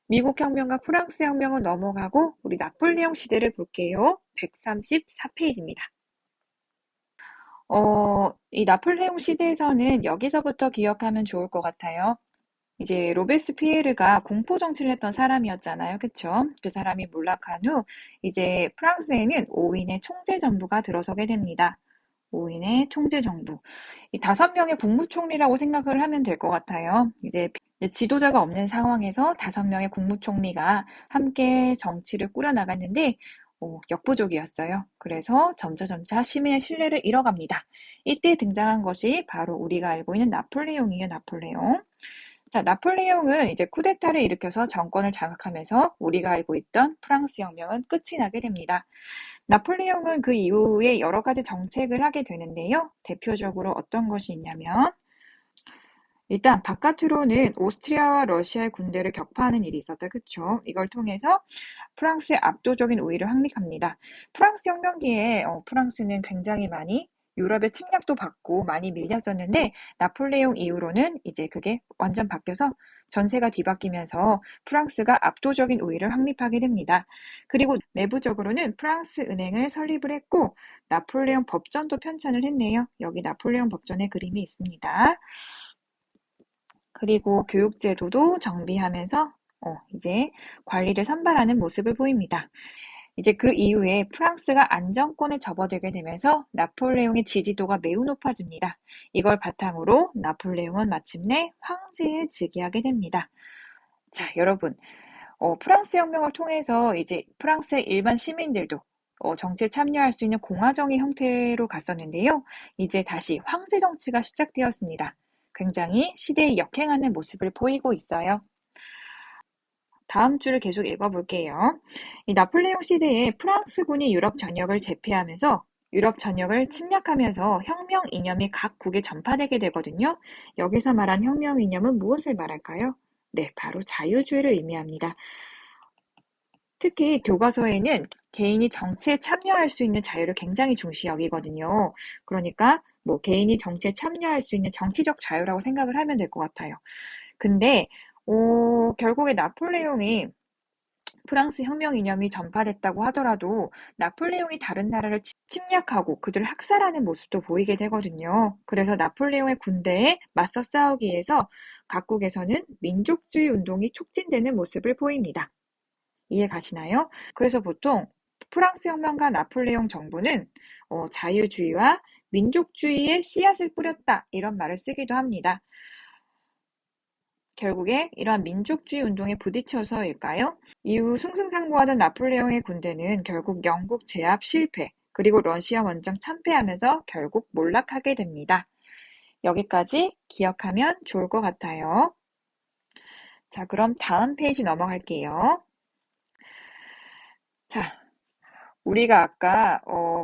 Speaker 1: 미국 혁명과 프랑스 혁명은 넘어가고 우리 나폴레옹 시대를 볼게요. 134페이지입니다. 이 나폴레옹 시대에서는 여기서부터 기억하면 좋을 것 같아요. 이제 로베스피에르가 공포 정치를 했던 사람이었잖아요. 그쵸? 그 사람이 몰락한 후 이제 프랑스에는 5인의 총재 정부가 들어서게 됩니다. 5인의 총재 정부. 이 5명의 국무총리라고 생각을 하면 될 것 같아요. 이제 지도자가 없는 상황에서 5명의 국무총리가 함께 정치를 꾸려나갔는데 역부족이었어요. 그래서 점차 시민의 신뢰를 잃어갑니다. 이때 등장한 것이 바로 우리가 알고 있는 나폴레옹이에요. 나폴레옹. 자, 나폴레옹은 이제 쿠데타를 일으켜서 정권을 장악하면서 우리가 알고 있던 프랑스 혁명은 끝이 나게 됩니다. 나폴레옹은 그 이후에 여러 가지 정책을 하게 되는데요. 대표적으로 어떤 것이 있냐면 일단 바깥으로는 오스트리아와 러시아의 군대를 격파하는 일이 있었다. 그쵸? 이걸 통해서 프랑스의 압도적인 우위를 확립합니다. 프랑스 혁명기에 프랑스는 굉장히 많이 유럽의 침략도 받고 많이 밀렸었는데 나폴레옹 이후로는 이제 그게 완전 바뀌어서 전세가 뒤바뀌면서 프랑스가 압도적인 우위를 확립하게 됩니다. 그리고 내부적으로는 프랑스 은행을 설립을 했고 나폴레옹 법전도 편찬을 했네요. 여기 나폴레옹 법전의 그림이 있습니다. 그리고 교육제도도 정비하면서 이제 관리를 선발하는 모습을 보입니다. 이제 그 이후에 프랑스가 안정권에 접어들게 되면서 나폴레옹의 지지도가 매우 높아집니다. 이걸 바탕으로 나폴레옹은 마침내 황제에 즉위하게 됩니다. 자, 여러분, 프랑스 혁명을 통해서 이제 프랑스의 일반 시민들도 정치에 참여할 수 있는 공화정의 형태로 갔었는데요. 이제 다시 황제 정치가 시작되었습니다. 굉장히 시대에 역행하는 모습을 보이고 있어요. 다음 줄을 계속 읽어볼게요. 이 나폴레옹 시대에 프랑스군이 유럽 전역을 제패하면서 유럽 전역을 침략하면서 혁명 이념이 각 국에 전파되게 되거든요. 여기서 말한 혁명 이념은 무엇을 말할까요? 네, 바로 자유주의를 의미합니다. 특히 교과서에는 개인이 정치에 참여할 수 있는 자유를 굉장히 중시 여기거든요. 그러니까 개인이 정치에 참여할 수 있는 정치적 자유라고 생각을 하면 될 것 같아요. 근데 결국에 나폴레옹이 프랑스 혁명 이념이 전파됐다고 하더라도 나폴레옹이 다른 나라를 침략하고 그들을 학살하는 모습도 보이게 되거든요. 그래서 나폴레옹의 군대에 맞서 싸우기 위해서 각국에서는 민족주의 운동이 촉진되는 모습을 보입니다. 이해 가시나요? 그래서 보통 프랑스 혁명가 나폴레옹 정부는 자유주의와 민족주의의 씨앗을 뿌렸다 이런 말을 쓰기도 합니다. 결국에 이러한 민족주의 운동에 부딪혀서일까요? 이후 승승장구하던 나폴레옹의 군대는 결국 영국 제압 실패, 그리고 러시아 원정 참패하면서 결국 몰락하게 됩니다. 여기까지 기억하면 좋을 것 같아요. 자, 그럼 다음 페이지 넘어갈게요. 자, 우리가 아까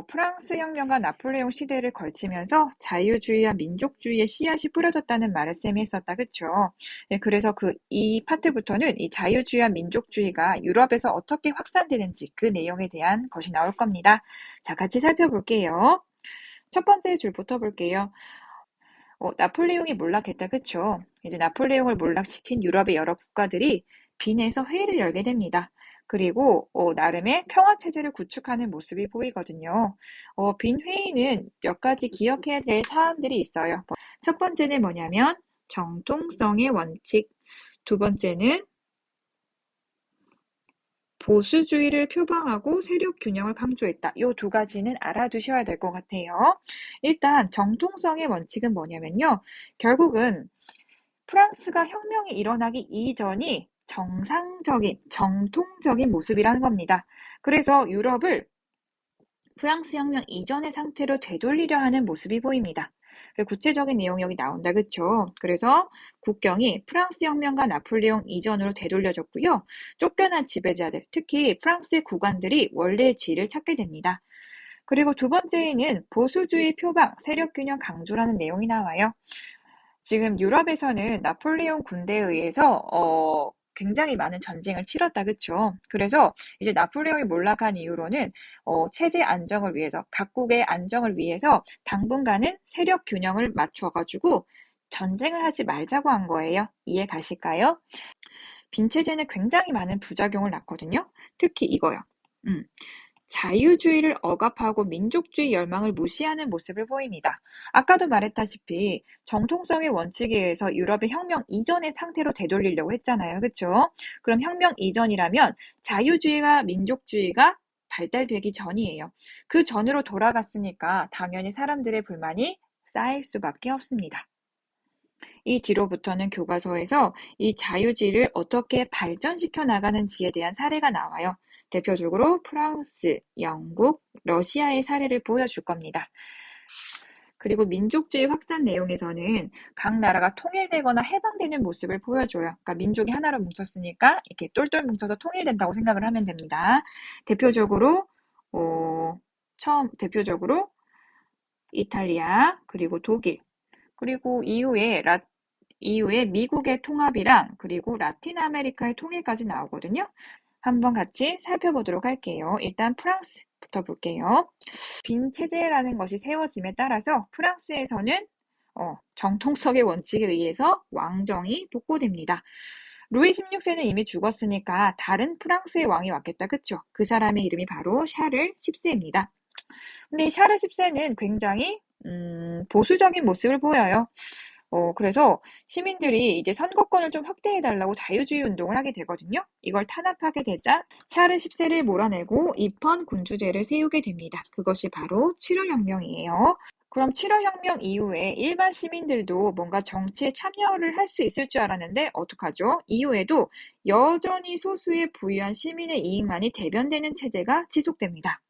Speaker 1: 프랑스 혁명과 나폴레옹 시대를 걸치면서 자유주의와 민족주의의 씨앗이 뿌려졌다는 말을 쌤이 했었다. 그쵸? 네, 그래서 이 파트부터는 이 자유주의와 민족주의가 유럽에서 어떻게 확산되는지 그 내용에 대한 것이 나올 겁니다. 자, 같이 살펴볼게요. 첫 번째 줄부터 볼게요. 나폴레옹이 몰락했다. 그쵸? 이제 나폴레옹을 몰락시킨 유럽의 여러 국가들이 빈에서 회의를 열게 됩니다. 그리고 나름의 평화체제를 구축하는 모습이 보이거든요. 빈 회의는 몇 가지 기억해야 될 사안들이 있어요. 첫 번째는 뭐냐면 정통성의 원칙, 두 번째는 보수주의를 표방하고 세력 균형을 강조했다. 이 두 가지는 알아두셔야 될 것 같아요. 일단 정통성의 원칙은 뭐냐면요. 결국은 프랑스가 혁명이 일어나기 이전이 정상적인, 정통적인 모습이라는 겁니다. 그래서 유럽을 프랑스 혁명 이전의 상태로 되돌리려 하는 모습이 보입니다. 구체적인 내용이 여기 나온다. 그쵸? 그래서 국경이 프랑스 혁명과 나폴레옹 이전으로 되돌려졌고요. 쫓겨난 지배자들, 특히 프랑스의 국왕들이 원래의 지위를 찾게 됩니다. 그리고 두 번째에는 보수주의 표방, 세력균형 강조라는 내용이 나와요. 지금 유럽에서는 나폴레옹 군대에 의해서 굉장히 많은 전쟁을 치렀다. 그쵸? 그래서 이제 나폴레옹이 몰락한 이후로는 체제 안정을 위해서, 각국의 안정을 위해서 당분간은 세력 균형을 맞춰가지고 전쟁을 하지 말자고 한 거예요. 이해 가실까요? 빈체제는 굉장히 많은 부작용을 낳거든요. 특히 이거요. 자유주의를 억압하고 민족주의 열망을 무시하는 모습을 보입니다. 아까도 말했다시피 정통성의 원칙에 의해서 유럽의 혁명 이전의 상태로 되돌리려고 했잖아요. 그렇죠? 그럼 혁명 이전이라면 자유주의와 민족주의가 발달되기 전이에요. 그 전으로 돌아갔으니까 당연히 사람들의 불만이 쌓일 수밖에 없습니다. 이 뒤로부터는 교과서에서 이 자유주의를 어떻게 발전시켜 나가는지에 대한 사례가 나와요. 대표적으로 프랑스, 영국, 러시아의 사례를 보여줄 겁니다. 그리고 민족주의 확산 내용에서는 각 나라가 통일되거나 해방되는 모습을 보여줘요. 그러니까 민족이 하나로 뭉쳤으니까 이렇게 똘똘 뭉쳐서 통일된다고 생각을 하면 됩니다. 대표적으로 대표적으로 이탈리아, 그리고 독일, 그리고 이후에 미국의 통합이랑 그리고 라틴 아메리카의 통일까지 나오거든요. 한번 같이 살펴보도록 할게요. 일단 프랑스부터 볼게요. 빈 체제라는 것이 세워짐에 따라서 프랑스에서는 정통성의 원칙에 의해서 왕정이 복고됩니다. 루이 16세는 이미 죽었으니까 다른 프랑스의 왕이 왔겠다, 그쵸? 그 사람의 이름이 바로 샤를 10세입니다. 근데 이 샤를 10세는 굉장히 보수적인 모습을 보여요. 그래서 시민들이 이제 선거권을 좀 확대해달라고 자유주의 운동을 하게 되거든요. 이걸 탄압하게 되자 샤를 10세를 몰아내고 입헌 군주제를 세우게 됩니다. 그것이 바로 7월혁명이에요. 그럼 7월혁명 이후에 일반 시민들도 뭔가 정치에 참여를 할 수 있을 줄 알았는데 어떡하죠? 이후에도 여전히 소수의 부유한 시민의 이익만이 대변되는 체제가 지속됩니다.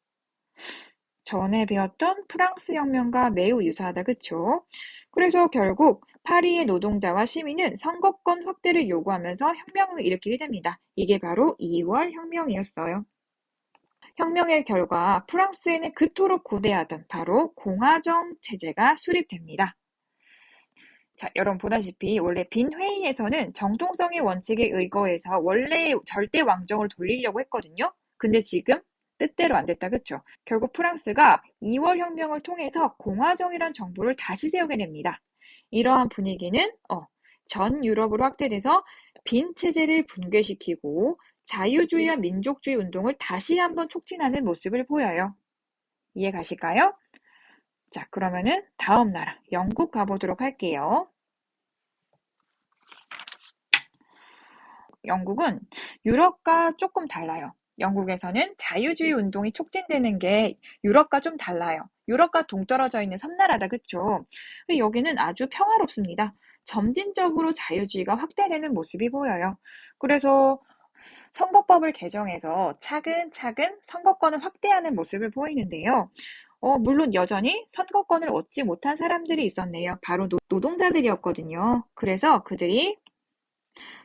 Speaker 1: 전에 배웠던 프랑스 혁명과 매우 유사하다, 그쵸? 그래서 결국 파리의 노동자와 시민은 선거권 확대를 요구하면서 혁명을 일으키게 됩니다. 이게 바로 2월 혁명이었어요. 혁명의 결과 프랑스에는 그토록 고대하던 바로 공화정 체제가 수립됩니다. 자, 여러분 보다시피 원래 빈 회의에서는 정통성의 원칙에 의거해서 원래의 절대 왕정을 돌리려고 했거든요. 근데 지금 뜻대로 안 됐다, 그쵸? 결국 프랑스가 2월 혁명을 통해서 공화정이란 정부를 다시 세우게 됩니다. 이러한 분위기는 전 유럽으로 확대돼서 빈 체제를 붕괴시키고 자유주의와 민족주의 운동을 다시 한번 촉진하는 모습을 보여요. 이해 가실까요? 자, 그러면은 다음 나라, 영국 가보도록 할게요. 영국은 유럽과 조금 달라요. 영국에서는 자유주의 운동이 촉진되는 게 유럽과 좀 달라요. 유럽과 동떨어져 있는 섬나라다, 그쵸? 근데 여기는 아주 평화롭습니다. 점진적으로 자유주의가 확대되는 모습이 보여요. 그래서 선거법을 개정해서 차근차근 선거권을 확대하는 모습을 보이는데요. 물론 여전히 선거권을 얻지 못한 사람들이 있었네요. 바로 노동자들이었거든요. 그래서 그들이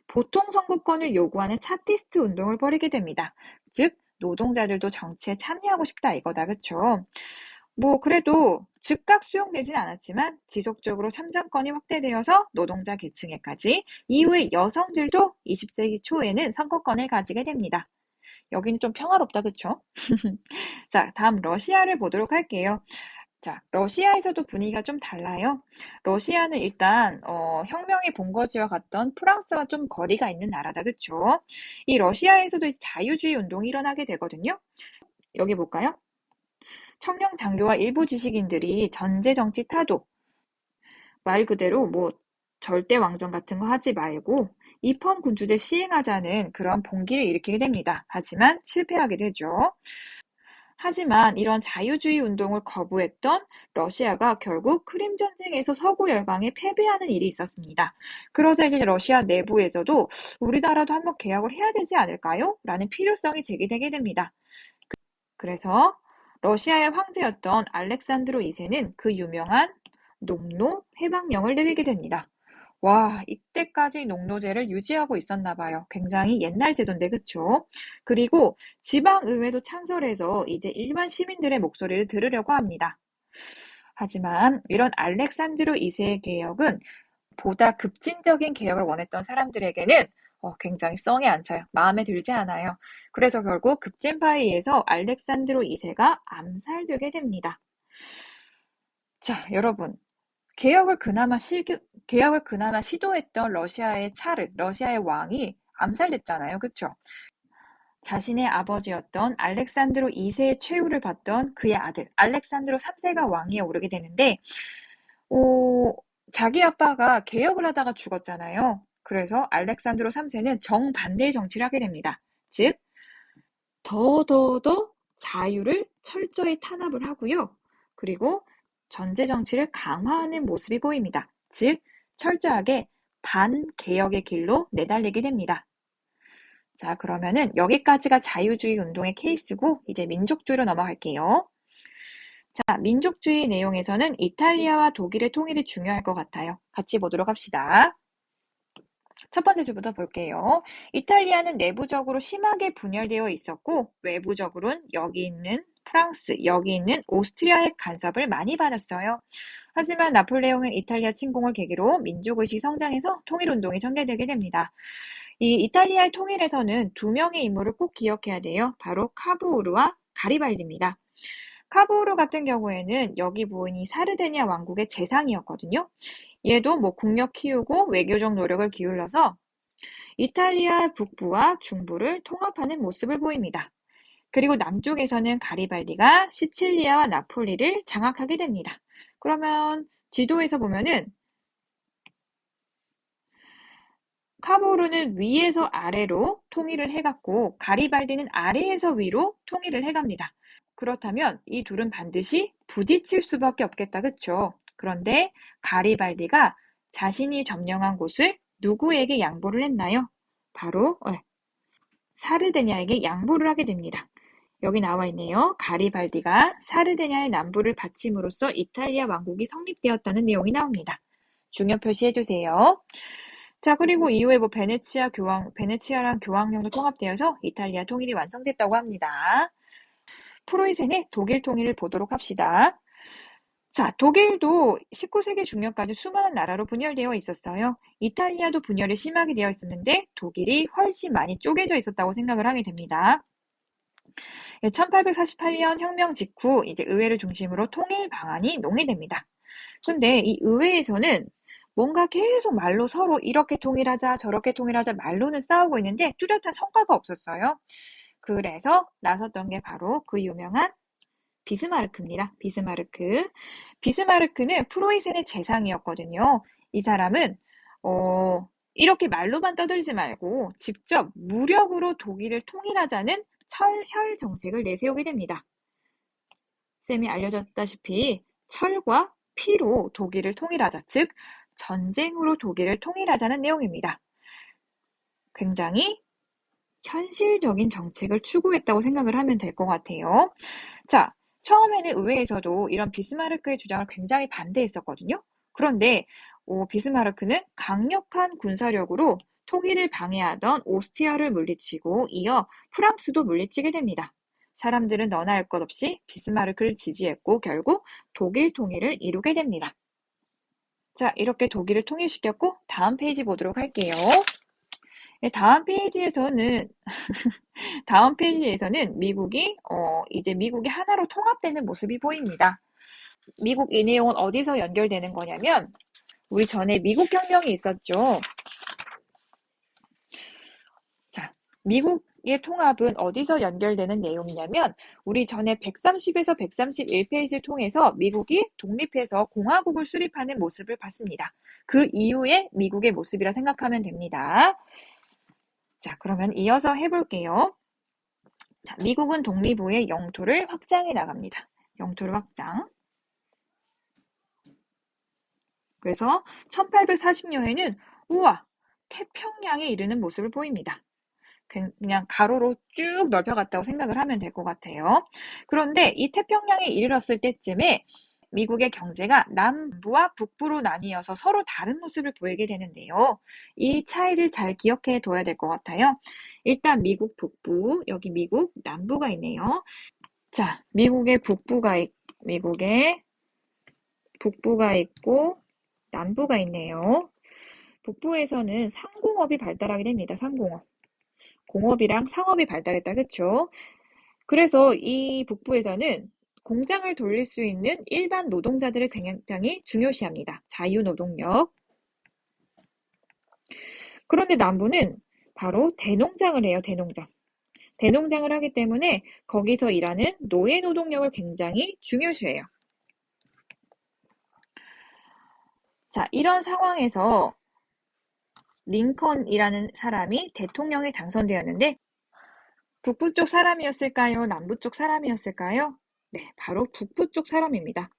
Speaker 1: 보통 선거권을 요구하는 차티스트 운동을 벌이게 됩니다. 즉, 노동자들도 정치에 참여하고 싶다 이거다, 그쵸? 그래도 즉각 수용되진 않았지만 지속적으로 참정권이 확대되어서 노동자 계층에까지, 이후에 여성들도 20세기 초에는 선거권을 가지게 됩니다. 여기는 좀 평화롭다, 그쵸? 자, 다음 러시아를 보도록 할게요. 자, 러시아에서도 분위기가 좀 달라요. 러시아는 일단 혁명의 본거지와 같던 프랑스와 좀 거리가 있는 나라다, 그쵸? 이 러시아에서도 이제 자유주의 운동이 일어나게 되거든요. 여기 볼까요? 청년 장교와 일부 지식인들이 전제정치 타도, 말 그대로 절대 왕정 같은 거 하지 말고 입헌 군주제 시행하자는 그런 봉기를 일으키게 됩니다. 하지만 실패하게 되죠. 하지만 이런 자유주의 운동을 거부했던 러시아가 결국 크림 전쟁에서 서구 열강에 패배하는 일이 있었습니다. 그러자 이제 러시아 내부에서도 우리나라도 한번 개혁을 해야 되지 않을까요? 라는 필요성이 제기되게 됩니다. 그래서 러시아의 황제였던 알렉산드로 2세는 그 유명한 농노 해방령을 내리게 됩니다. 와, 이때까지 농노제를 유지하고 있었나 봐요. 굉장히 옛날 제도인데, 그쵸? 그리고 지방의회도 창설해서 이제 일반 시민들의 목소리를 들으려고 합니다. 하지만 이런 알렉산드로 2세의 개혁은 보다 급진적인 개혁을 원했던 사람들에게는 굉장히 썽이 안 차요. 마음에 들지 않아요. 그래서 결국 급진파에 의해서 알렉산드로 2세가 암살되게 됩니다. 자, 여러분. 개혁을 그나마 시도했던 러시아의 왕이 암살됐잖아요. 그쵸? 자신의 아버지였던 알렉산드로 2세의 최후를 받던 그의 아들 알렉산드로 3세가 왕위에 오르게 되는데 자기 아빠가 개혁을 하다가 죽었잖아요. 그래서 알렉산드로 3세는 정반대의 정치를 하게 됩니다. 즉, 더 자유를 철저히 탄압을 하고요. 그리고 전제 정치를 강화하는 모습이 보입니다. 즉, 철저하게 반개혁의 길로 내달리게 됩니다. 자, 그러면은 여기까지가 자유주의 운동의 케이스고 이제 민족주의로 넘어갈게요. 자, 민족주의 내용에서는 이탈리아와 독일의 통일이 중요할 것 같아요. 같이 보도록 합시다. 첫 번째 주부터 볼게요. 이탈리아는 내부적으로 심하게 분열되어 있었고 외부적으로는 여기 있는 프랑스, 여기 있는 오스트리아의 간섭을 많이 받았어요. 하지만 나폴레옹의 이탈리아 침공을 계기로 민족의식 성장해서 통일운동이 전개되게 됩니다. 이 이탈리아의 통일에서는 두 명의 인물을 꼭 기억해야 돼요. 바로 카부우르와 가리발디입니다. 카부우르 같은 경우에는 여기 보이는 사르데니아 왕국의 재상이었거든요. 얘도 국력 키우고 외교적 노력을 기울여서 이탈리아 북부와 중부를 통합하는 모습을 보입니다. 그리고 남쪽에서는 가리발디가 시칠리아와 나폴리를 장악하게 됩니다. 그러면 지도에서 보면은 카부르는 위에서 아래로 통일을 해갔고 가리발디는 아래에서 위로 통일을 해갑니다. 그렇다면 이 둘은 반드시 부딪힐 수밖에 없겠다, 그쵸? 그런데 가리발디가 자신이 점령한 곳을 누구에게 양보를 했나요? 바로 사르데냐에게 양보를 하게 됩니다. 여기 나와 있네요. 가리발디가 사르데냐의 남부를 바침으로써 이탈리아 왕국이 성립되었다는 내용이 나옵니다. 중요 표시해주세요. 자, 그리고 이후에 베네치아랑 교황령도 통합되어서 이탈리아 통일이 완성됐다고 합니다. 프로이센의 독일 통일을 보도록 합시다. 자, 독일도 19세기 중년까지 수많은 나라로 분열되어 있었어요. 이탈리아도 분열이 심하게 되어 있었는데 독일이 훨씬 많이 쪼개져 있었다고 생각을 하게 됩니다. 1848년 혁명 직후 이제 의회를 중심으로 통일 방안이 논의됩니다. 근데 이 의회에서는 뭔가 계속 말로 서로 이렇게 통일하자 저렇게 통일하자 말로는 싸우고 있는데 뚜렷한 성과가 없었어요. 그래서 나섰던 게 바로 그 유명한 비스마르크입니다. 비스마르크는 프로이센의 재상이었거든요. 이 사람은 이렇게 말로만 떠들지 말고 직접 무력으로 독일을 통일하자는 철혈 정책을 내세우게 됩니다. 쌤이 알려줬다시피 철과 피로 독일을 통일하자, 즉 전쟁으로 독일을 통일하자는 내용입니다. 굉장히 현실적인 정책을 추구했다고 생각을 하면 될 것 같아요. 자, 처음에는 의회에서도 이런 비스마르크의 주장을 굉장히 반대했었거든요. 그런데 비스마르크는 강력한 군사력으로 통일을 방해하던 오스트리아를 물리치고 이어 프랑스도 물리치게 됩니다. 사람들은 너나 할 것 없이 비스마르크를 지지했고 결국 독일 통일을 이루게 됩니다. 자, 이렇게 독일을 통일시켰고 다음 페이지 보도록 할게요. 다음 페이지에서는 미국이 하나로 통합되는 모습이 보입니다. 미국 이 내용은 어디서 연결되는 거냐면 우리 전에 미국 혁명이 있었죠. 자, 미국의 통합은 어디서 연결되는 내용이냐면 우리 전에 130에서 131페이지를 통해서 미국이 독립해서 공화국을 수립하는 모습을 봤습니다. 그 이후에 미국의 모습이라 생각하면 됩니다. 자, 그러면 이어서 해볼게요. 자, 미국은 독립 후에 영토를 확장해 나갑니다. 영토를 확장. 그래서 1840년에는 우와, 태평양에 이르는 모습을 보입니다. 그냥 가로로 쭉 넓혀갔다고 생각을 하면 될 것 같아요. 그런데 이 태평양에 이르렀을 때쯤에 미국의 경제가 남부와 북부로 나뉘어서 서로 다른 모습을 보이게 되는데요. 이 차이를 잘 기억해 둬야 될 것 같아요. 일단 미국 북부, 여기 미국 남부가 있네요. 자, 미국의 북부가 있고 남부가 있네요. 북부에서는 상공업이 발달하게 됩니다. 상공업. 공업이랑 상업이 발달했다. 그쵸? 그래서 이 북부에서는 공장을 돌릴 수 있는 일반 노동자들을 굉장히 중요시합니다. 자유노동력. 그런데 남부는 바로 대농장을 해요. 대농장을 하기 때문에 거기서 일하는 노예 노동력을 굉장히 중요시해요. 자, 이런 상황에서 링컨이라는 사람이 대통령에 당선되었는데 북부 쪽 사람이었을까요? 남부 쪽 사람이었을까요? 네, 바로 북부 쪽 사람입니다.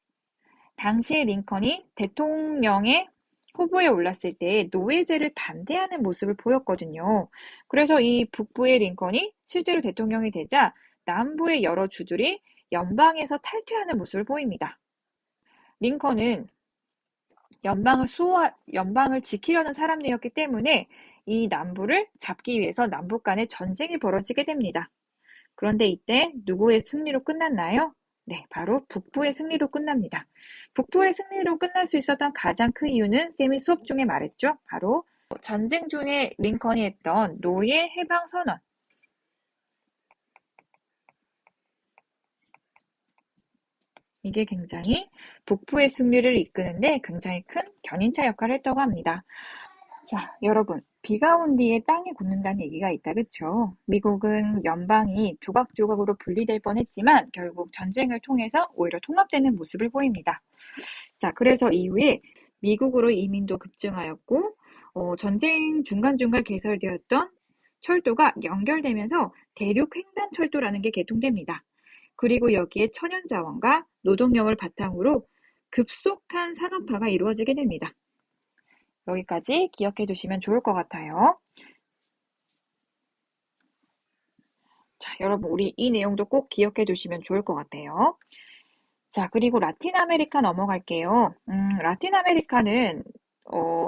Speaker 1: 당시에 링컨이 대통령의 후보에 올랐을 때 노예제를 반대하는 모습을 보였거든요. 그래서 이 북부의 링컨이 실제로 대통령이 되자 남부의 여러 주들이 연방에서 탈퇴하는 모습을 보입니다. 링컨은 연방을 지키려는 사람이었기 때문에 이 남부를 잡기 위해서 남북 간의 전쟁이 벌어지게 됩니다. 그런데 이때 누구의 승리로 끝났나요? 네, 바로 북부의 승리로 끝납니다. 북부의 승리로 끝날 수 있었던 가장 큰 이유는 쌤이 수업 중에 말했죠. 바로 전쟁 중에 링컨이 했던 노예 해방 선언. 이게 굉장히 북부의 승리를 이끄는데 굉장히 큰 견인차 역할을 했다고 합니다. 자, 여러분, 비가 온 뒤에 땅이 굳는다는 얘기가 있다, 그쵸? 미국은 연방이 조각조각으로 분리될 뻔했지만 결국 전쟁을 통해서 오히려 통합되는 모습을 보입니다. 자, 그래서 이후에 미국으로 이민도 급증하였고, 전쟁 중간중간 개설되었던 철도가 연결되면서 대륙 횡단철도라는 게 개통됩니다. 그리고 여기에 천연자원과 노동력을 바탕으로 급속한 산업화가 이루어지게 됩니다. 여기까지 기억해 두시면 좋을 것 같아요. 자, 여러분, 우리 이 내용도 꼭 기억해 두시면 좋을 것 같아요. 자, 그리고 라틴 아메리카 넘어갈게요. 라틴 아메리카는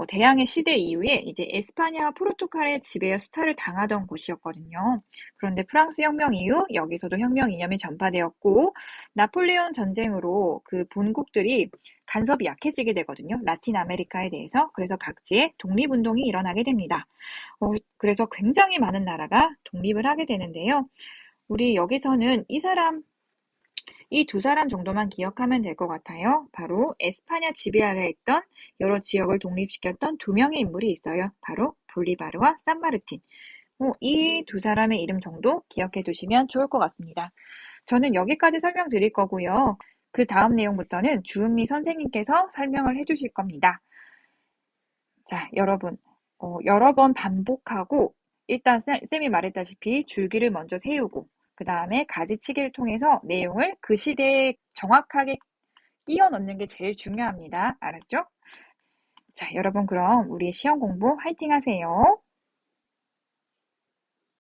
Speaker 1: 대항해 시대 이후에 이제 에스파냐와 포르투갈의 지배와 수탈을 당하던 곳이었거든요. 그런데 프랑스 혁명 이후 여기서도 혁명 이념이 전파되었고 나폴레옹 전쟁으로 그 본국들이 간섭이 약해지게 되거든요. 라틴 아메리카에 대해서. 그래서 각지에 독립운동이 일어나게 됩니다. 그래서 굉장히 많은 나라가 독립을 하게 되는데요. 우리 여기서는 이 두 사람 정도만 기억하면 될 것 같아요. 바로 에스파냐 지배 아래 있던 여러 지역을 독립시켰던 두 명의 인물이 있어요. 바로 볼리바르와 산마르틴. 이 두 사람의 이름 정도 기억해 두시면 좋을 것 같습니다. 저는 여기까지 설명드릴 거고요. 그 다음 내용부터는 주은미 선생님께서 설명을 해주실 겁니다. 자, 여러분, 여러 번 반복하고 일단 쌤이 말했다시피 줄기를 먼저 세우고 그 다음에 가지치기를 통해서 내용을 그 시대에 정확하게 끼워 넣는 게 제일 중요합니다. 알았죠? 자, 여러분 그럼 우리 시험 공부 화이팅 하세요.